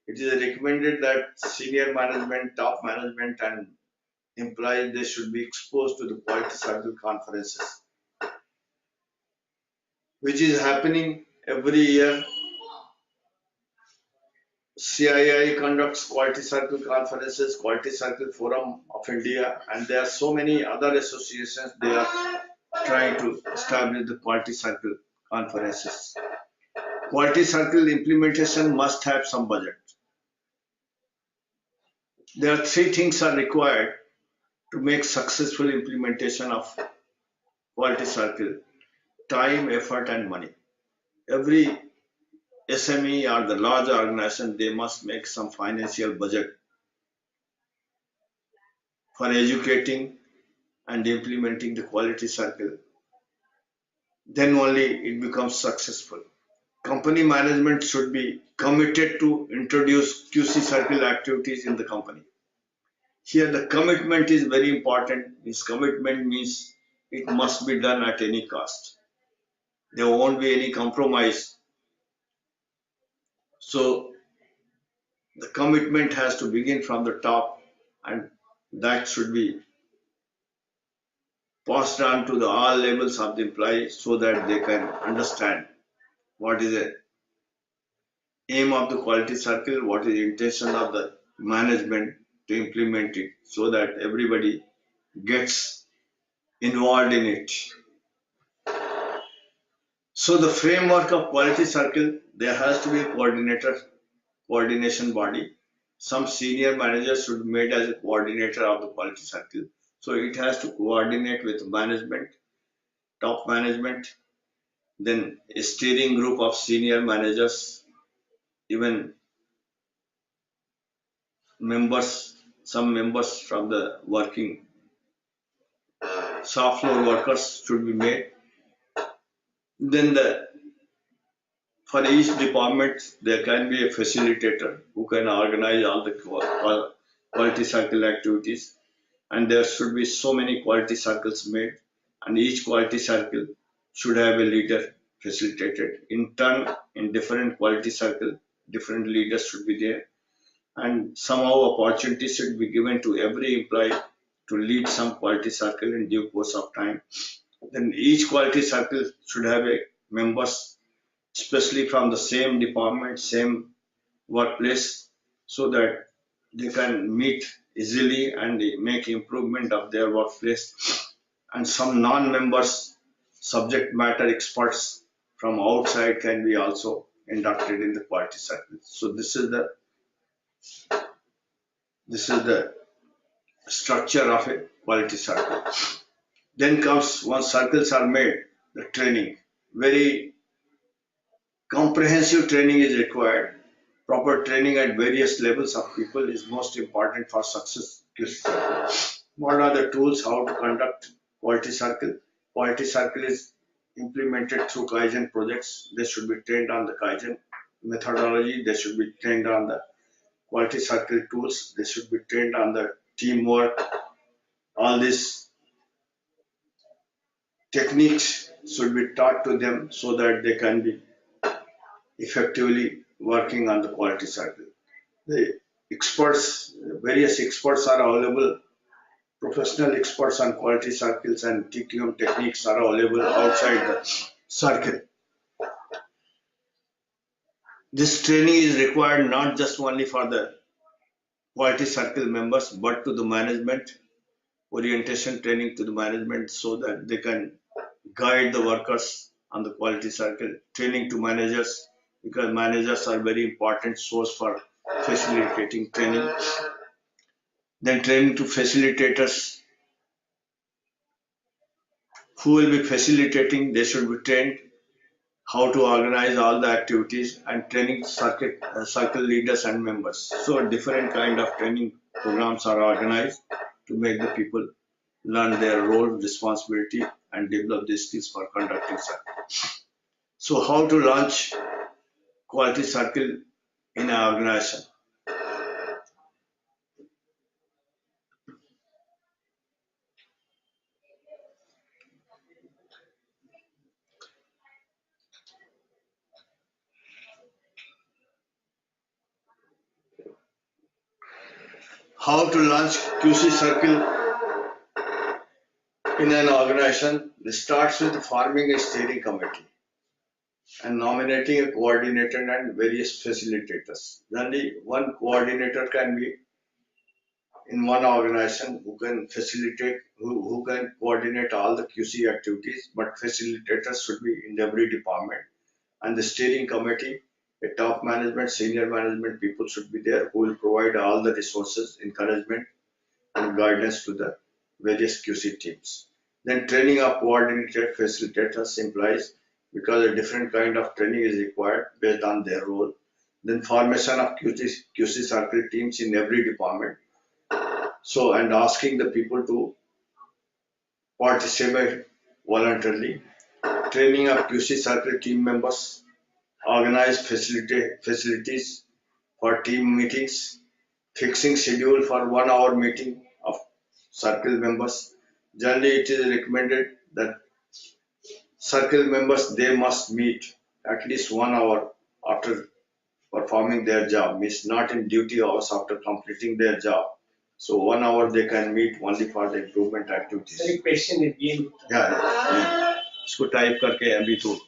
It is recommended that senior management, top management, and employees they should be exposed to the quality circle conferences, which is happening every year. CII conducts Quality Circle conferences, Quality Circle Forum of India, and there are so many other associations. They are trying to establish the Quality Circle conferences. Quality Circle implementation must have some budget. There are three things are required to make successful implementation of Quality Circle: time, effort, and money. Every SME or the large organization, they must make some financial budget for educating and implementing the quality circle. Then only it becomes successful. Company management should be committed to introduce QC circle activities in the company. Here the commitment is very important. This commitment means it must be done at any cost. There won't be any compromise. So the commitment has to begin from the top, and that should be passed on to the all levels of the employees so that they can understand what is the aim of the quality circle, what is the intention of the management to implement it, so that everybody gets involved in it. So the framework of quality circle, there has to be a coordination body. Some senior managers should be made as a coordinator of the quality circle. So it has to coordinate with management, top management, then a steering group of senior managers, even members, some members from the working shop floor workers should be made. Then for each department there can be a facilitator who can organize all the quality circle activities, and there should be so many quality circles made, and each quality circle should have a leader facilitated. In turn, in different quality circle, different leaders should be there, and somehow opportunities should be given to every employee to lead some quality circle in due course of time. Then each quality circle should have a members, especially from the same department, same workplace, so that they can meet easily and make improvement of their workplace. And some non-members, subject matter experts from outside can be also inducted in the quality circle. So this is the structure of a quality circle. Then comes, once circles are made, the training. Very comprehensive training is required. Proper training at various levels of people is most important for success. What are the tools how to conduct quality circle? Quality circle is implemented through Kaizen projects. They should be trained on the Kaizen methodology. They should be trained on the quality circle tools. They should be trained on the teamwork. All these techniques should be taught to them so that they can be effectively working on the quality circle. The experts, various experts are available. Professional experts on quality circles and TQM techniques are available outside the circle. This training is required not just only for the quality circle members, but to the management, orientation training to the management so that they can guide the workers on the quality circle. Training to managers, because managers are very important source for facilitating training. Then training to facilitators who will be facilitating, they should be trained how to organize all the activities, and training circle leaders and members. So different kind of training programs are organized to make the people learn their role, responsibility, and develop the skills for conducting circle. So how to launch quality circle in an organization. How to launch QC circle in an organization? This starts with forming a steering committee and nominating a coordinator and various facilitators. Only one coordinator can be in one organization who can facilitate, who can coordinate all the QC activities, but facilitators should be in every department. And the steering committee, a top management, senior management people should be there who will provide all the resources, encouragement, and guidance to the various QC teams. Then training of coordinated facilitators implies because a different kind of training is required based on their role. Then formation of QC circle teams in every department. So, and asking the people to participate voluntarily. Training of QC circle team members, organize facilities for team meetings, fixing schedule for 1 hour meeting of circle members. Generally, it is recommended that circle members, they must meet at least 1 hour after performing their job, means not in duty hours after completing their job. So 1 hour they can meet only for the improvement activities. Sir एक question है ये Yeah. इसको type करके अभी तो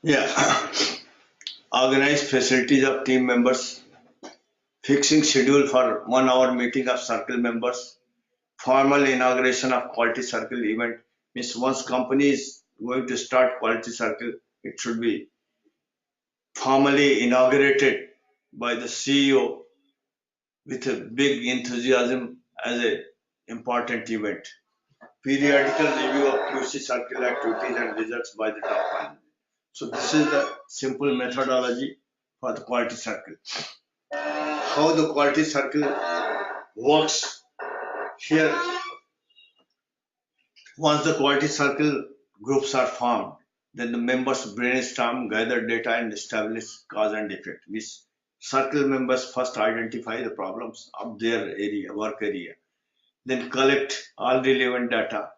yeah. Organize facilities of team members, fixing schedule for 1 hour meeting of circle members, formal inauguration of quality circle event. Means once company is going to start quality circle, it should be formally inaugurated by the CEO with a big enthusiasm as a important event. Periodical review of QC circle activities and results by the top management. So this is the simple methodology for the quality circle. How the quality circle works here. Once the quality circle groups are formed, then the members brainstorm, gather data, and establish cause and effect. Means circle members first identify the problems of their area, work area, then collect all relevant data,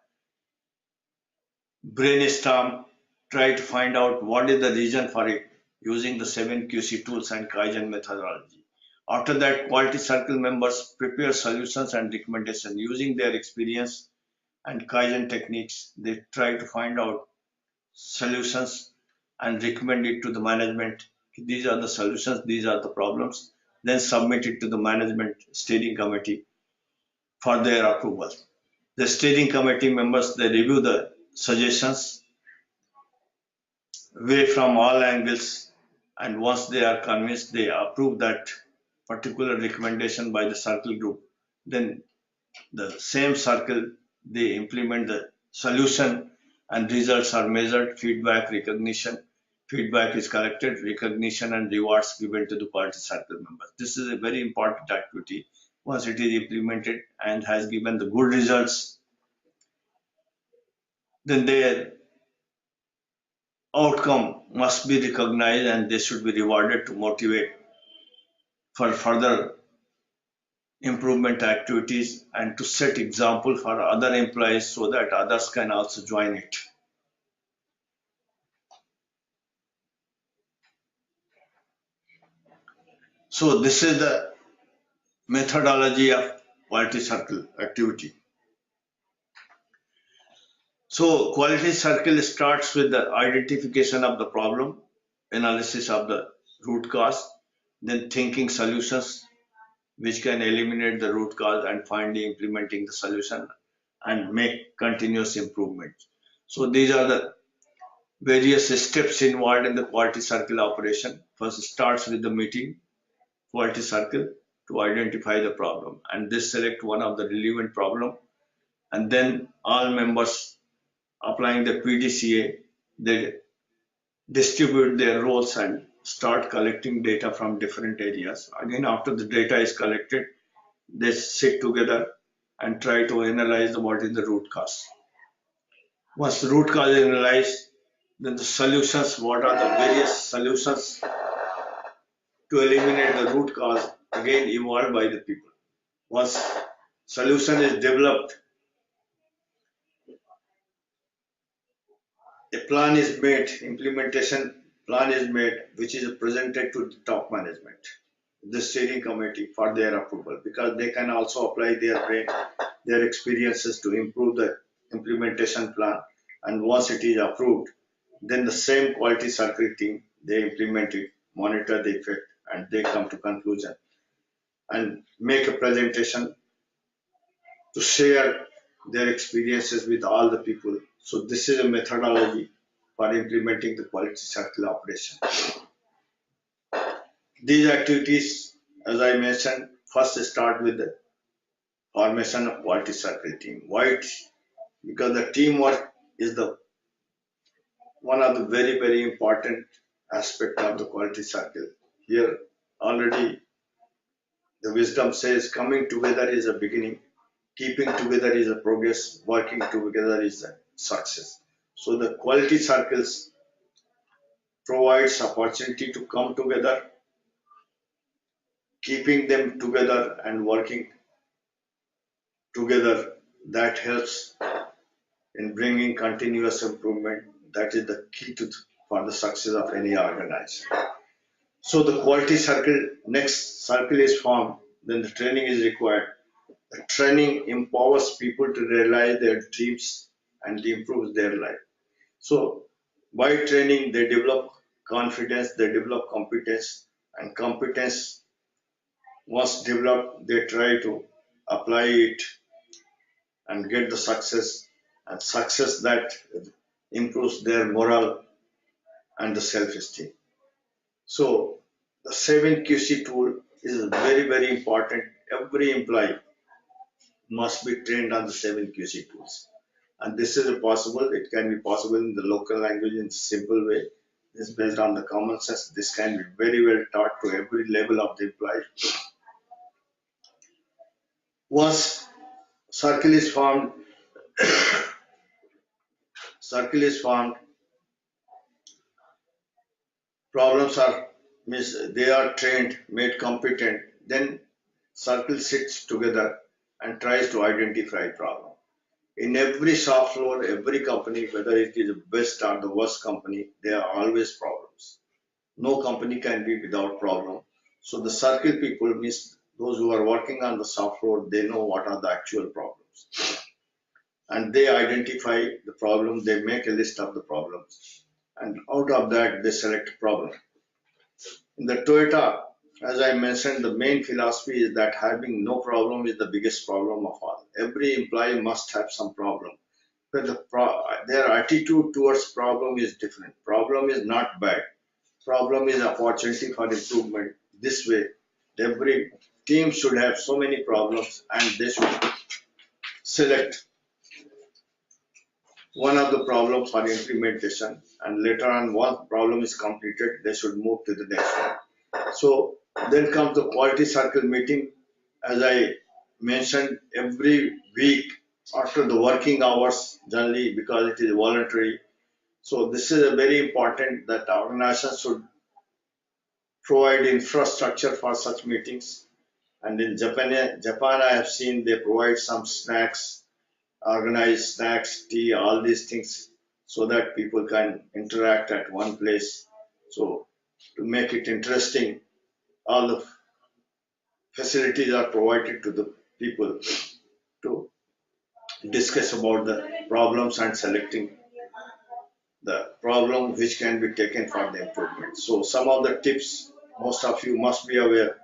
brainstorm, try to find out what is the reason for it using the 7 QC tools and Kaizen methodology. After that, quality circle members prepare solutions and recommendations using their experience and Kaizen techniques. They try to find out solutions and recommend it to the management. These are the solutions, these are the problems. Then submit it to the management steering committee for their approval. The steering committee members, they review the suggestions, weigh from all angles, and once they are convinced, they approve that particular recommendation by the circle group. Then the same circle, they implement the solution and results are measured, feedback, recognition. Feedback is collected, recognition and rewards given to the quality circle members. This is a very important activity. Once it is implemented and has given the good results, then their outcome must be recognized and they should be rewarded to motivate for further improvement activities and to set example for other employees so that others can also join it. So this is the methodology of quality circle activity. So quality circle starts with the identification of the problem, analysis of the root cause, then thinking solutions, which can eliminate the root cause and finally implementing the solution and make continuous improvement. So these are the various steps involved in the quality circle operation. First starts with the meeting quality circle to identify the problem, and this select one of the relevant problem, and then all members applying the PDCA, they distribute their roles and start collecting data from different areas. Again, after the data is collected, they sit together and try to analyze what is the root cause. Once the root cause is analyzed, then the solutions, what are the various solutions to eliminate the root cause, again evolved by the people. Once solution is developed, a plan is made, implementation plan is made, which is presented to the top management, the steering committee for their approval, because they can also apply their brain, their experiences to improve the implementation plan. And once it is approved, then the same quality circle team, they implement it, monitor the effect, and they come to conclusion and make a presentation to share their experiences with all the people. So this is a methodology for implementing the quality circle operation. These activities, as I mentioned, first start with the formation of quality circle team. Why? Because the teamwork is the one of the very important aspect of the quality circle. Here already the wisdom says coming together is a beginning, keeping together is a progress, working together is a success. So the quality circles provides opportunity to come together, keeping them together and working together, that helps in bringing continuous improvement. That is the key for the success of any organization. So the quality circle, next circle is formed, then the training is required. The training empowers people to realize their dreams and improves their life. So by training, they develop confidence, they develop competence, and competence once developed, they try to apply it and get the success, and success that improves their morale and the self-esteem. So the 7QC tool is very important. Every employee must be trained on the 7QC tools. And this is possible. It can be possible in the local language in a simple way. It's based on the common sense. This can be very well taught to every level of the employee. Once circle is formed, problems are they are trained, made competent, then circle sits together and tries to identify problem. In every shop floor, every company, whether it is the best or the worst company, there are always problems. No company can be without problem. So the circle people means those who are working on the shop floor, they know what are the actual problems. And they identify the problem, they make a list of the problems. And out of that, they select a problem. In the Toyota, as I mentioned, the main philosophy is that having no problem is the biggest problem of all. Every employee must have some problem. But their attitude towards problem is different. Problem is not bad. Problem is opportunity for improvement. This way, every team should have so many problems and they should select one of the problems for implementation, and later on once problem is completed, they should move to the next one. So then comes the quality circle meeting. As I mentioned, every week after the working hours, generally because it is voluntary. So this is a very important that organizations should provide infrastructure for such meetings. And in Japan I have seen they provide some snacks, organize snacks, tea, all these things so that people can interact at one place. So to make it interesting, all the facilities are provided to the people to discuss about the problems and selecting the problem which can be taken for the improvement. So some of the tips most of you must be aware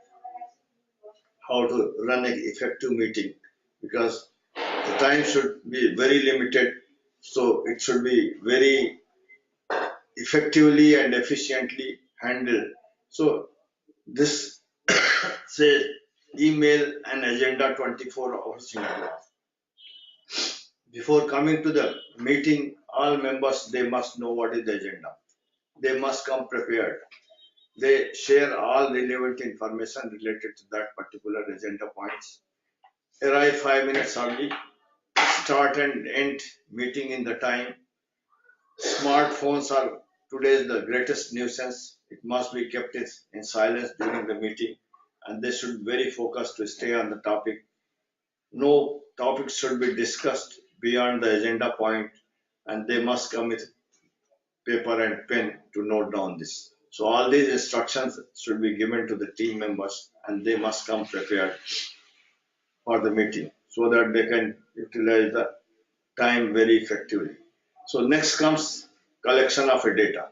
how to run an effective meeting, because the time should be very limited, so it should be very effectively and efficiently handled. So this say email and agenda 24 hours in advance. Before coming to the meeting, all members, they must know what is the agenda. They must come prepared. They share all relevant information related to that particular agenda points. Arrive 5 minutes early. Start and end meeting in the time. Smartphones are today the greatest nuisance. It must be kept in silence during the meeting, and they should be very focused to stay on the topic. No topic should be discussed beyond the agenda point, and they must come with paper and pen to note down this. So all these instructions should be given to the team members, and they must come prepared for the meeting so that they can utilize the time very effectively. So next comes collection of a data.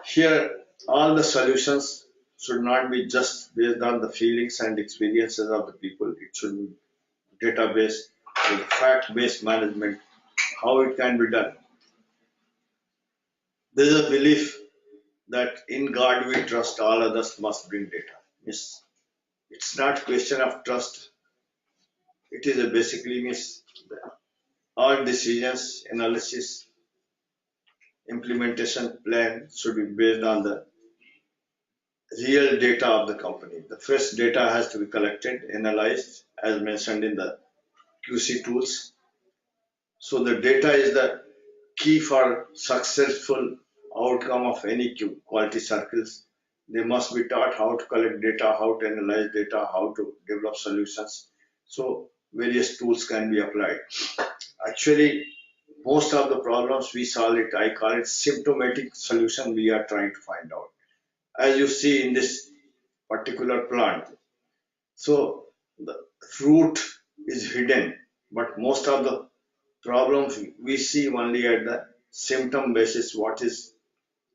Here, all the solutions should not be just based on the feelings and experiences of the people. It should be database with fact-based management, how it can be done. There is a belief that in God we trust, all others must bring data. It's not question of trust. It is a basically all decisions, analysis, implementation plan should be based on the real data of the company. The fresh data has to be collected, analyzed, as mentioned in the QC tools. So the data is the key for successful outcome of any quality circles. They must be taught how to collect data, how to analyze data, how to develop solutions. So various tools can be applied. Actually, most of the problems we solve it, I call it symptomatic solution we are trying to find out. As you see in this particular plant, so the root is hidden, but most of the problems we see only at the symptom basis, what is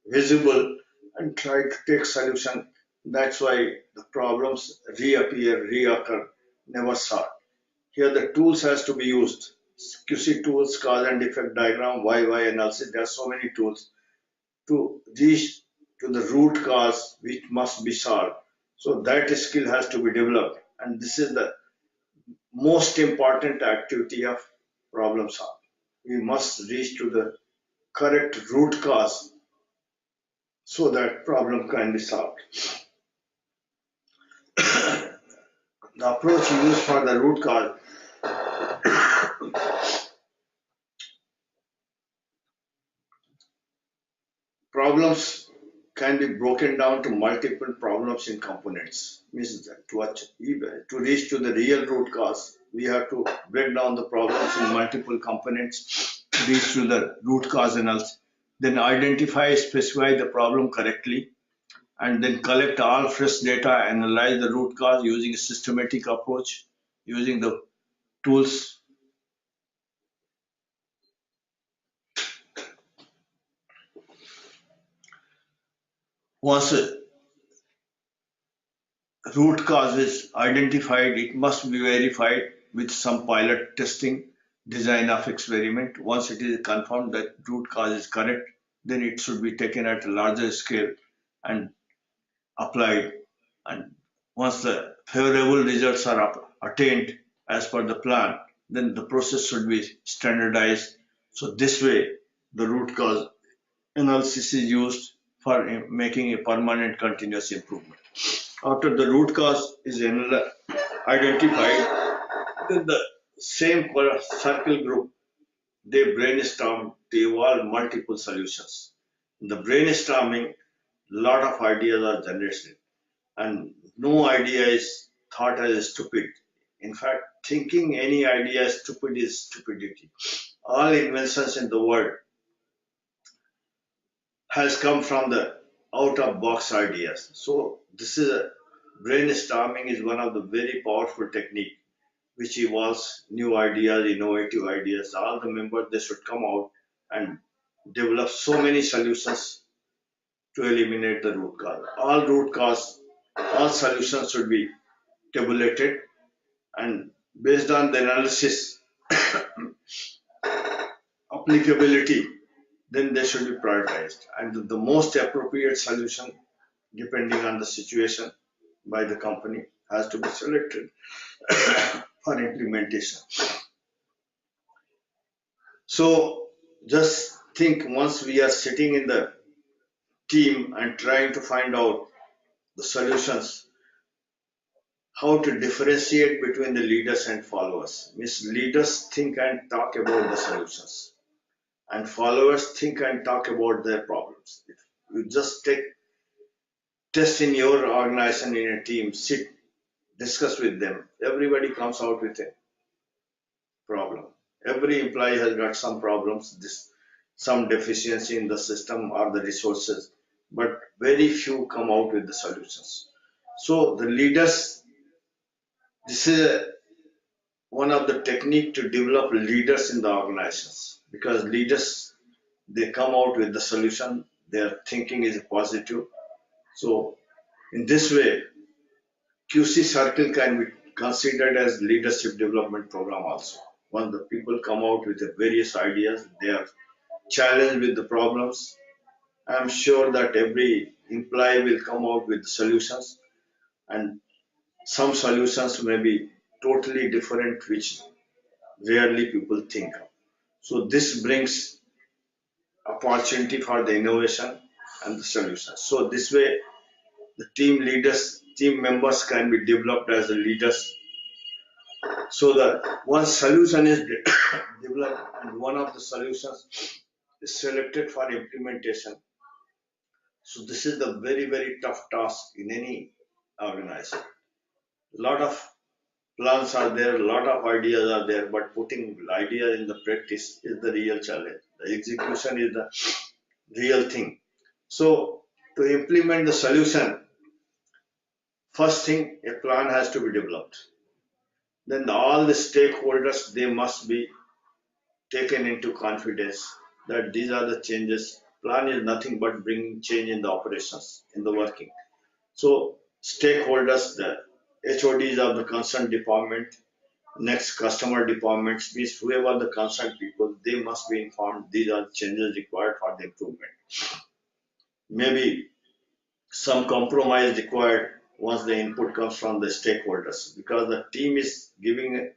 visible, and try to take solution. That's why the problems reoccur, never solved. Here the tools has to be used. QC tools, cause and defect diagram, YY analysis. There are so many tools to reach to the root cause which must be solved. So that skill has to be developed, and this is the most important activity of problem solving. We must reach to the correct root cause so that problem can be solved. The approach used for the root cause problems can be broken down to multiple problems in components. Means that to reach to the real root cause, we have to break down the problems in multiple components, reach to the root cause analysis, then identify, specify the problem correctly, and then collect all fresh data, analyze the root cause using a systematic approach, using the tools. Once a root cause is identified, it must be verified with some pilot testing, design of experiment. Once it is confirmed that root cause is correct, then it should be taken at a larger scale and applied. And once the favorable results are attained as per the plan, then the process should be standardized. So this way, the root cause analysis is used for making a permanent continuous improvement. After the root cause is identified, then the same circle group, they brainstorm to evolve multiple solutions. In the brainstorming, lot of ideas are generated, and no idea is thought as stupid. In fact, thinking any idea is stupid is stupidity. All inventions in the world has come from the out of box ideas. So this is brainstorming is one of the very powerful technique which evolves new ideas, innovative ideas. All the members, they should come out and develop so many solutions to eliminate the root cause. All solutions should be tabulated, and based on the analysis applicability, then they should be prioritized, and the most appropriate solution depending on the situation by the company has to be selected for implementation. So just think, once we are sitting in the team and trying to find out the solutions, how to differentiate between the leaders and followers. Means leaders think and talk about the solutions, and followers think and talk about their problems. If you just take test in your organization, in a team, sit, discuss with them, everybody comes out with a problem. Every employee has got some problems, some deficiency in the system or the resources, but very few come out with the solutions. So the leaders, this is one of the technique to develop leaders in the organizations, because leaders, they come out with the solution, their thinking is positive. So in this way, QC circle can be considered as leadership development program also. When the people come out with the various ideas, they are challenged with the problems. I'm sure that every employee will come out with solutions, and some solutions may be totally different, which rarely people think of. So this brings opportunity for the innovation and the solutions. So this way, the team leaders, team members can be developed as the leaders, so that one solution is developed and one of the solutions is selected for implementation. So this is the very, very tough task in any organization. A lot of plans are there, a lot of ideas are there, but putting ideas in the practice is the real challenge. The execution is the real thing. So to implement the solution, first thing, a plan has to be developed. Then all the stakeholders, they must be taken into confidence that these are the changes. Plan is nothing but bringing change in the operations, in the working. So stakeholders, the HODs of the concerned department, next customer departments, means whoever the concerned people, they must be informed these are changes required for the improvement. Maybe some compromise required once the input comes from the stakeholders, because the team is giving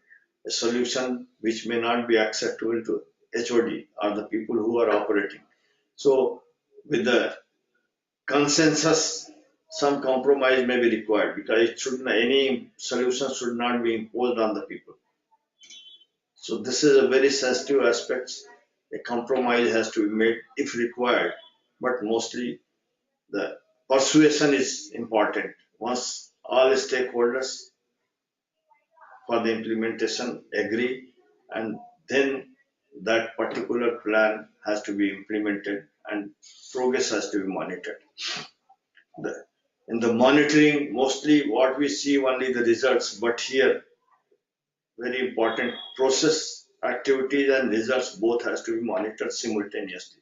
a solution which may not be acceptable to HOD or the people who are operating. So with the consensus, some compromise may be required, because it should not, any solution should not be imposed on the people. So this is a very sensitive aspect. A compromise has to be made if required, but mostly the persuasion is important. Once all stakeholders for the implementation agree, and then that particular plan has to be implemented and progress has to be monitored. In the monitoring, mostly what we see only the results, but here very important, process activities and results both has to be monitored simultaneously.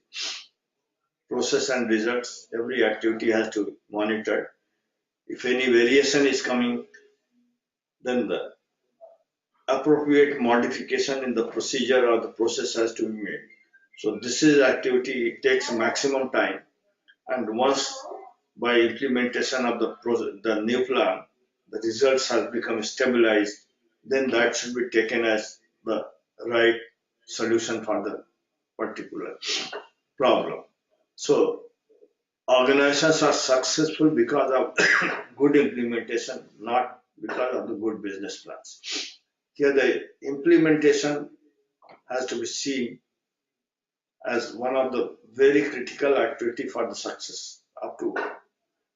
Process and results, every activity has to be monitored. If any variation is coming, then the appropriate modification in the procedure or the process has to be made. So this is activity, it takes maximum time, and once by implementation of the new plan, the results have become stabilized, then that should be taken as the right solution for the particular problem. So organizations are successful because of good implementation, not because of the good business plans. Here the implementation has to be seen as one of the very critical activity for the success. Up to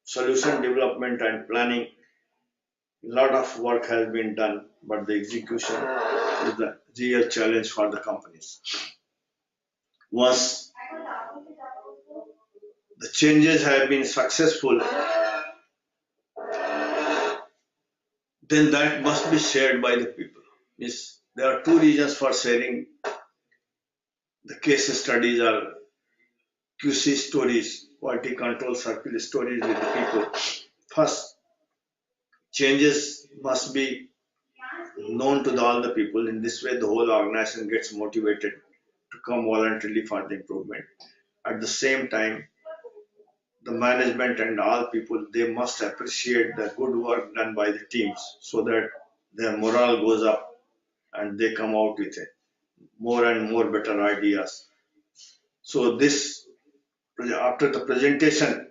solution development and planning, a lot of work has been done, but the execution is the real challenge for the companies. Once the changes have been successful, then that must be shared by the people. Means there are two reasons for sharing the case studies or QC stories, quality control circle stories with the people. First, changes must be known to all the people. In this way, the whole organization gets motivated to come voluntarily for the improvement. At the same time, the management and all people, they must appreciate the good work done by the teams so that their morale goes up and they come out with it, more and more better ideas. So this, after the presentation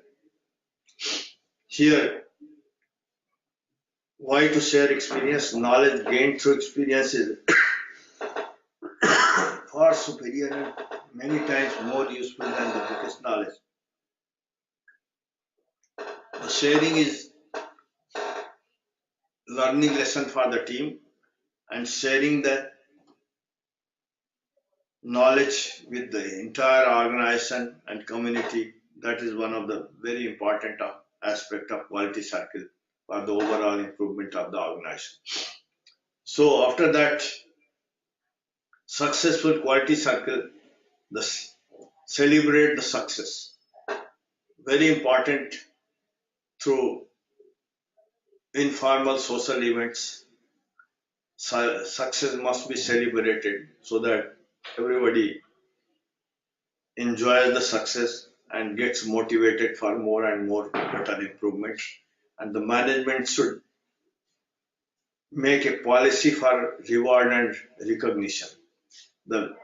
here, why to share experience? Knowledge gained through experience is far superior and many times more useful than the book's knowledge. The sharing is learning lesson for the team, and sharing the knowledge with the entire organization and community, that is one of the very important aspect of quality circle for the overall improvement of the organization. So after that successful quality circle, the celebrate the success. Very important through informal social events. Success must be celebrated so that everybody enjoys the success and gets motivated for more and more better improvement. And the management should make a policy for reward and recognition. The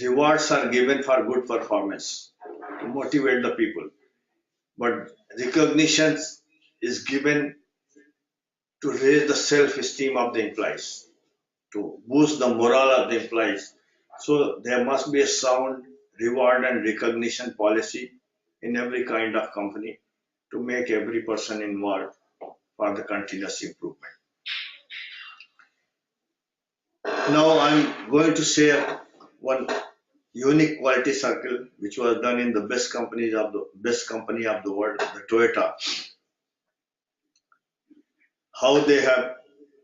rewards are given for good performance to motivate the people, but recognition is given to raise the self-esteem of the employees, to boost the morale of the employees. So there must be a sound reward and recognition policy in every kind of company to make every person involved for the continuous improvement. Now I'm going to share one unique quality circle which was done in the best company of the world, the Toyota. How they have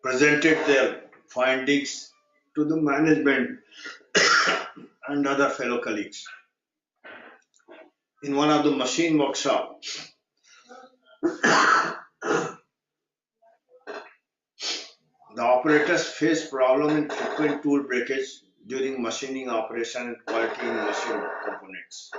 presented their findings to the management and other fellow colleagues. In one of the machine workshop, the operators face problem in frequent tool breakage during machining operation and quality in machine components.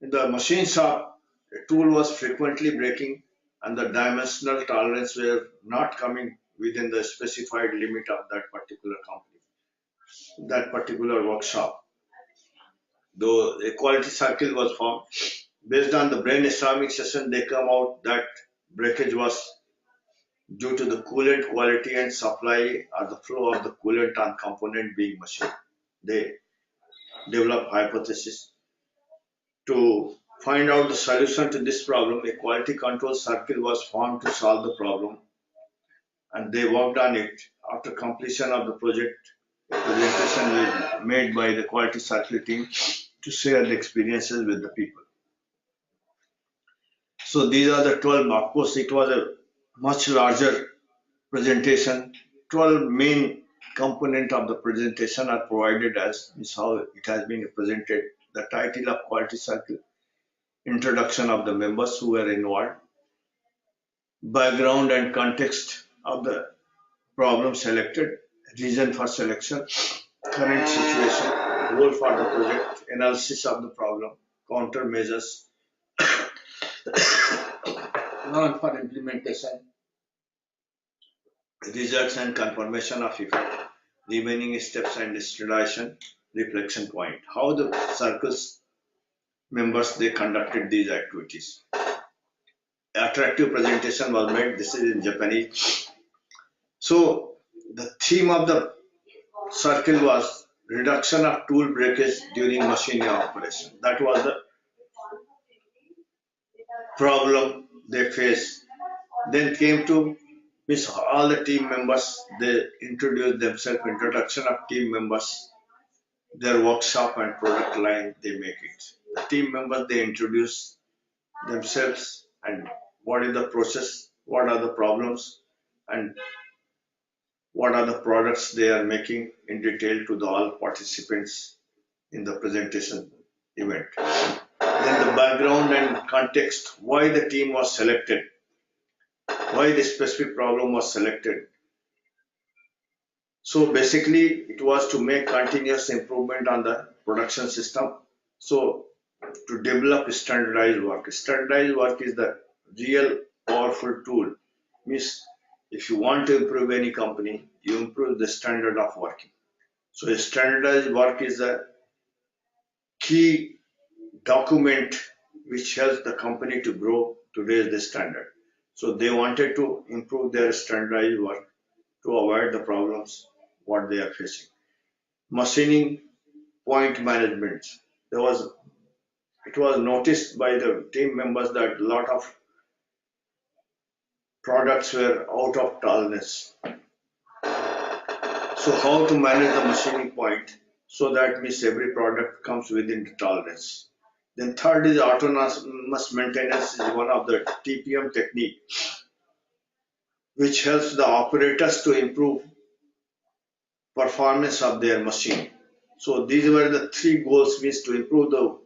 In the machine shop, a tool was frequently breaking and the dimensional tolerance were not coming within the specified limit of that particular company, that particular workshop. Though a quality circle was formed, based on the brainstorming session, they come out that breakage was due to the coolant quality and supply or the flow of the coolant on component being machined. They develop hypothesis to find out the solution to this problem. A quality control circle was formed to solve the problem, and they worked on it. After completion of the project, a presentation was made by the quality circle team to share the experiences with the people. So these are the 12. Of course, it was a much larger presentation. 12 main component of the presentation are provided as is how it has been presented. The title of quality circle, introduction of the members who were involved, background and context of the problem selected, reason for selection, current situation, goal for the project, analysis of the problem, countermeasures, plan for implementation, results and confirmation of effect, remaining steps and standardization, reflection point. How the circles members they conducted these activities. Attractive presentation was made. This is in Japanese. So the theme of the circle was reduction of tool breakage during machining operation. That was the problem they faced. Then came to means all the team members, they introduced themselves, introduction of team members, their workshop and product line, they make it. The team members, they introduce themselves and what is the process, what are the problems, and what are the products they are making in detail to the all participants in the presentation event. Then the background and context, why the team was selected. why this specific problem was selected. So basically it was to make continuous improvement on the production system. So to develop standardized work. Standardized work is the real powerful tool. Means if you want to improve any company, you improve the standard of working. So standardized work is a key document which helps the company to grow to raise the standard. So they wanted to improve their standardized work to avoid the problems what they are facing. Machining point management. There was it was noticed by the team members that a lot of products were out of tolerance. So how to manage the machining point so that means every product comes within the tolerance. Then third is autonomous maintenance is one of the TPM technique which helps the operators to improve performance of their machine. So these were the three goals means to improve the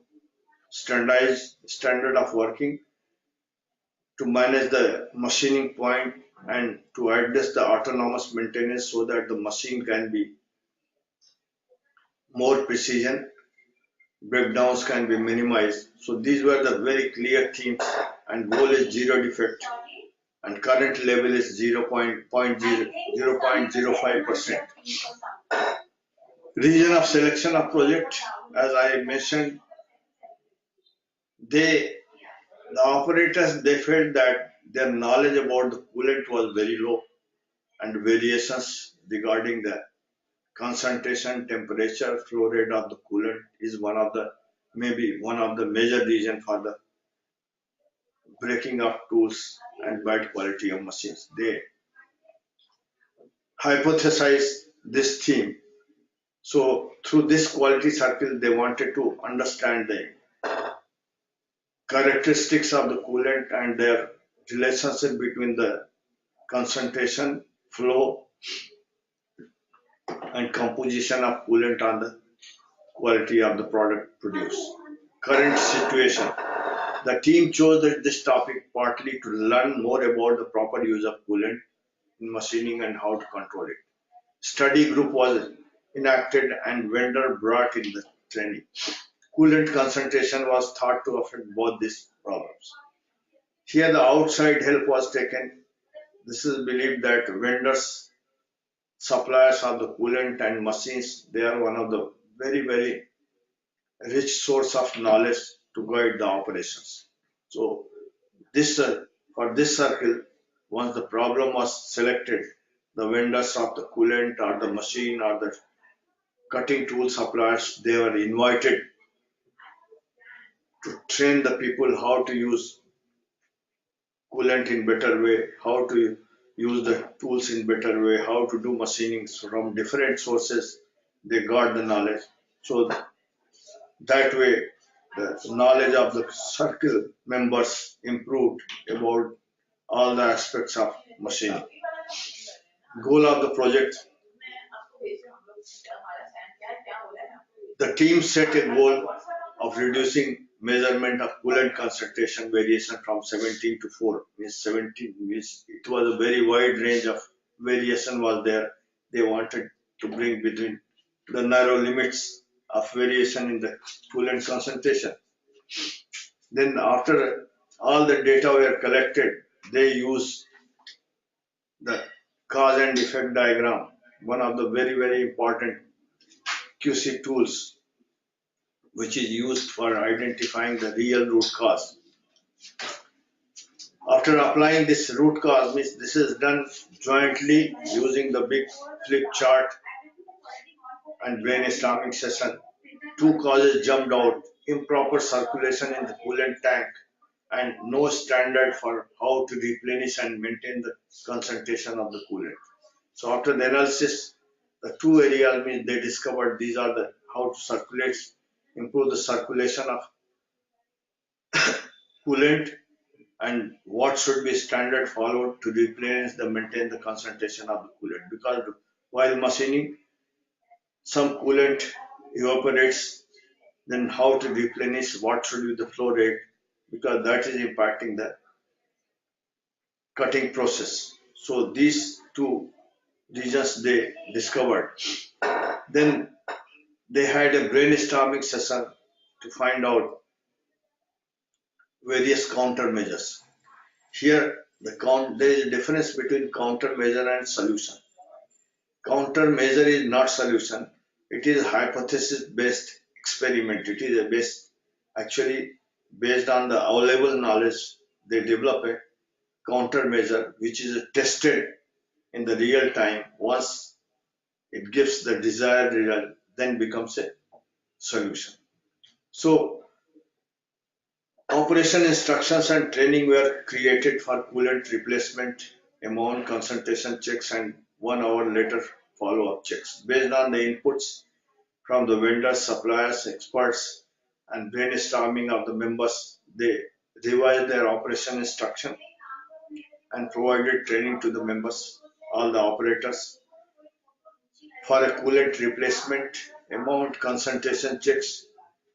standardized standard of working, to manage the machining point and to address the autonomous maintenance so that the machine can be more precision, breakdowns can be minimized. So these were the very clear themes, and goal is zero defect and current level is 0.05%. Region of selection of project, as I mentioned, the operators they felt that their knowledge about the coolant was very low and variations regarding the concentration, temperature, flow rate of the coolant is maybe one of the major reason for the breaking of tools and bad quality of machines. They hypothesized this theme. So through this quality circle, they wanted to understand the characteristics of the coolant and their relationship between the concentration, flow, and composition of coolant on the quality of the product produced. Current situation. The team chose this topic partly to learn more about the proper use of coolant in machining and how to control it. Study group was enacted and vendor brought in the training. Coolant concentration was thought to affect both these problems. Here the outside help was taken. This is believed that vendors, suppliers of the coolant and machines, they are one of the very rich source of knowledge to guide the operations. So this for this circle, once the problem was selected, the vendors of the coolant or the machine or the cutting tool suppliers, they were invited to train the people how to use coolant in better way, how to use the tools in better way, how to do machining from different sources. They got the knowledge. So that way, the knowledge of the circle members improved about all the aspects of machining. Goal of the project. The team set a goal of reducing measurement of coolant concentration variation from 17 to 4. Means 17 means it was a very wide range of variation was there. They wanted to bring between the narrow limits of variation in the coolant concentration. Then after all the data were collected, they use the cause and effect diagram, one of the very important QC tools which is used for identifying the real root cause. After applying this root cause, means this is done jointly using the big flip chart and brainstorming session. Two causes jumped out: improper circulation in the coolant tank and no standard for how to replenish and maintain the concentration of the coolant. So after the analysis, the two areas means they discovered these are the how to circulate, improve the circulation of coolant and what should be standard followed to replenish the maintain the concentration of the coolant. Because while machining, some coolant evaporates, then how to replenish, what should be the flow rate, because that is impacting the cutting process. So these two regions they discovered. Then they had a brainstorming session to find out various countermeasures. Here, there is a difference between countermeasure and solution. Countermeasure is not solution. It is hypothesis-based experiment. It is a actually based on the available knowledge. They develop a countermeasure which is tested in the real time. Once it gives the desired result, then becomes a solution. So operation instructions and training were created for coolant replacement, amount concentration checks, and 1 hour later follow-up checks. Based on the inputs from the vendors, suppliers, experts, and brainstorming of the members, they revised their operation instruction and provided training to the members, all the operators, for a coolant replacement, amount concentration checks,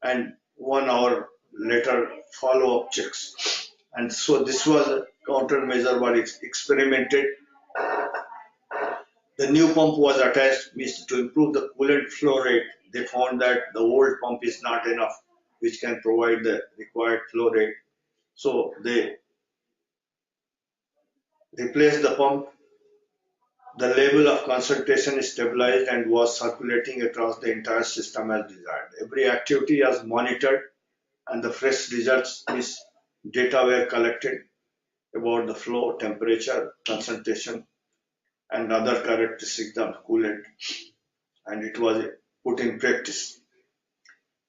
and 1 hour later follow-up checks. And so this was a countermeasure was experimented. The new pump was attached to improve the coolant flow rate. They found that the old pump is not enough, which can provide the required flow rate. So they replaced the pump. The level of concentration is stabilized and was circulating across the entire system as desired. Every activity was monitored and the fresh results is data were collected about the flow, temperature, concentration, and other characteristics of the coolant, and it was put in practice.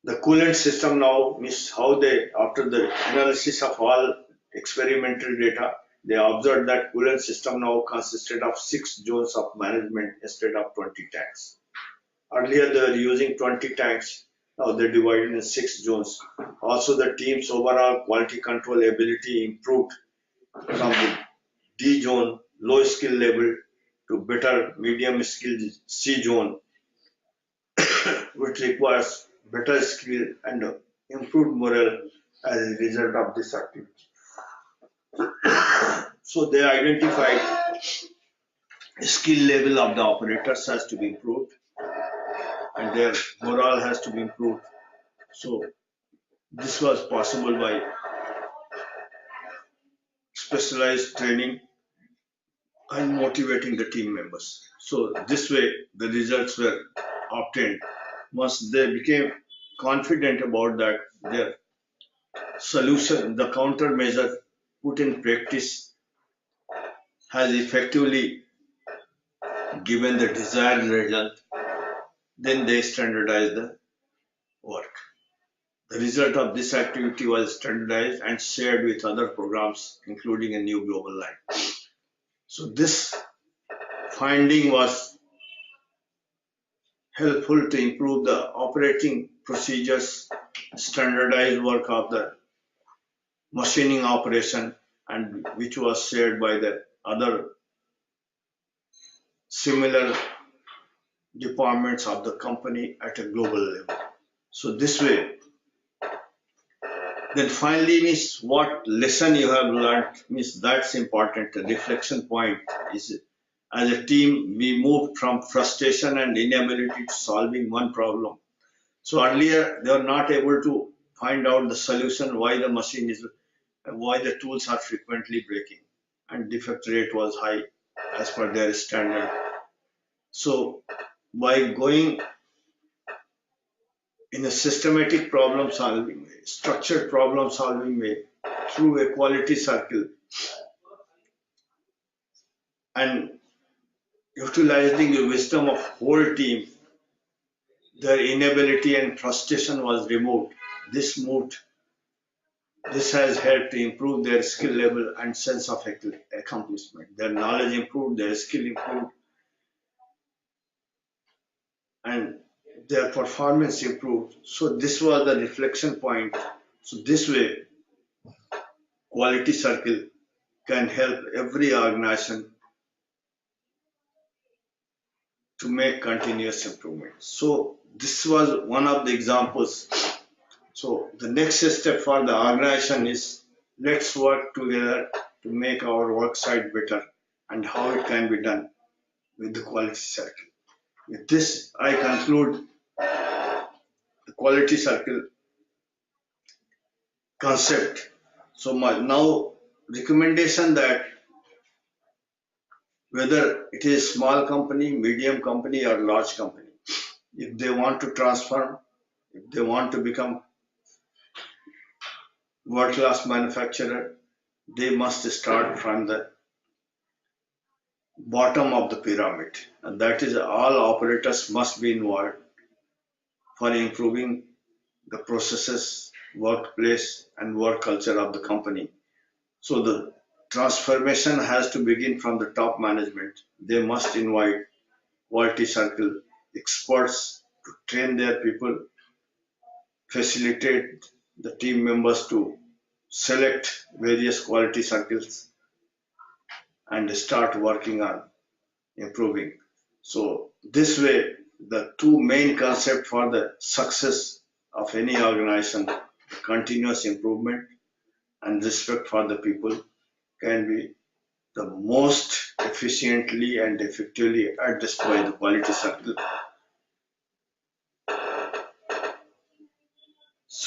The coolant system now means how they, after the analysis of all experimental data, they observed that coolant system now consisted of 6 zones of management instead of 20 tanks. Earlier they were using 20 tanks, now they divided in 6 zones. Also the team's overall quality control ability improved from the D zone, low skill level, to better medium skill C zone, which requires better skill and improved morale as a result of this activity. So they identified skill level of the operators has to be improved and their morale has to be improved. So this was possible by specialized training and motivating the team members. So this way the results were obtained. Once they became confident about that, their solution, the countermeasure put in practice has effectively given the desired result, then they standardized the work. The result of this activity was standardized and shared with other programs, including a new global line. So this finding was helpful to improve the operating procedures, standardized work of the machining operation, and which was shared by the other similar departments of the company at a global level. So this way, then finally means what lesson you have learned means that's important. The reflection point is, as a team, we moved from frustration and inability to solving one problem. So earlier they were not able to find out the solution why the machine is, why the tools are frequently breaking, and defect rate was high as per their standard. So by going in a systematic problem solving way, structured problem solving way, through a quality circle, and utilizing the wisdom of whole team, their inability and frustration was removed. This has helped to improve their skill level and sense of accomplishment. Their knowledge improved, their skill improved, and their performance improved. So this was the reflection point. So this way, quality circle can help every organization to make continuous improvement. So this was one of the examples. So the next step for the organization is let's work together to make our work site better and how it can be done with the quality circle. With this, I conclude the quality circle concept. So now recommendation that whether it is small company, medium company or large company, if they want to transform, if they want to become world-class manufacturer, they must start from the bottom of the pyramid. And that is all operators must be involved for improving the processes, workplace and work culture of the company. So the transformation has to begin from the top management. They must invite quality circle experts to train their people, facilitate the team members to select various quality circles and start working on improving. So this way, the two main concepts for the success of any organization, continuous improvement and respect for the people, can be the most efficiently and effectively addressed by the quality circle.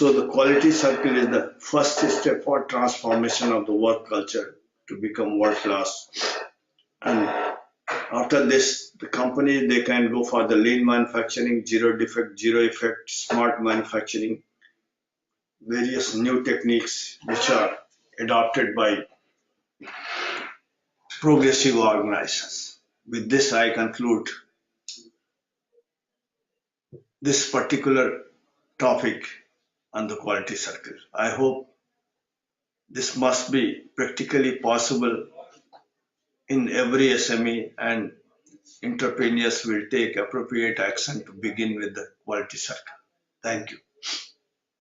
So the quality circle is the first step for transformation of the work culture to become world class. And after this, the company, they can go for the lean manufacturing, zero defect, zero effect, smart manufacturing, various new techniques which are adopted by progressive organizations. With this, I conclude this particular topic on the quality circle. I hope this must be practically possible in every SME, and entrepreneurs will take appropriate action to begin with the quality circle. Thank you.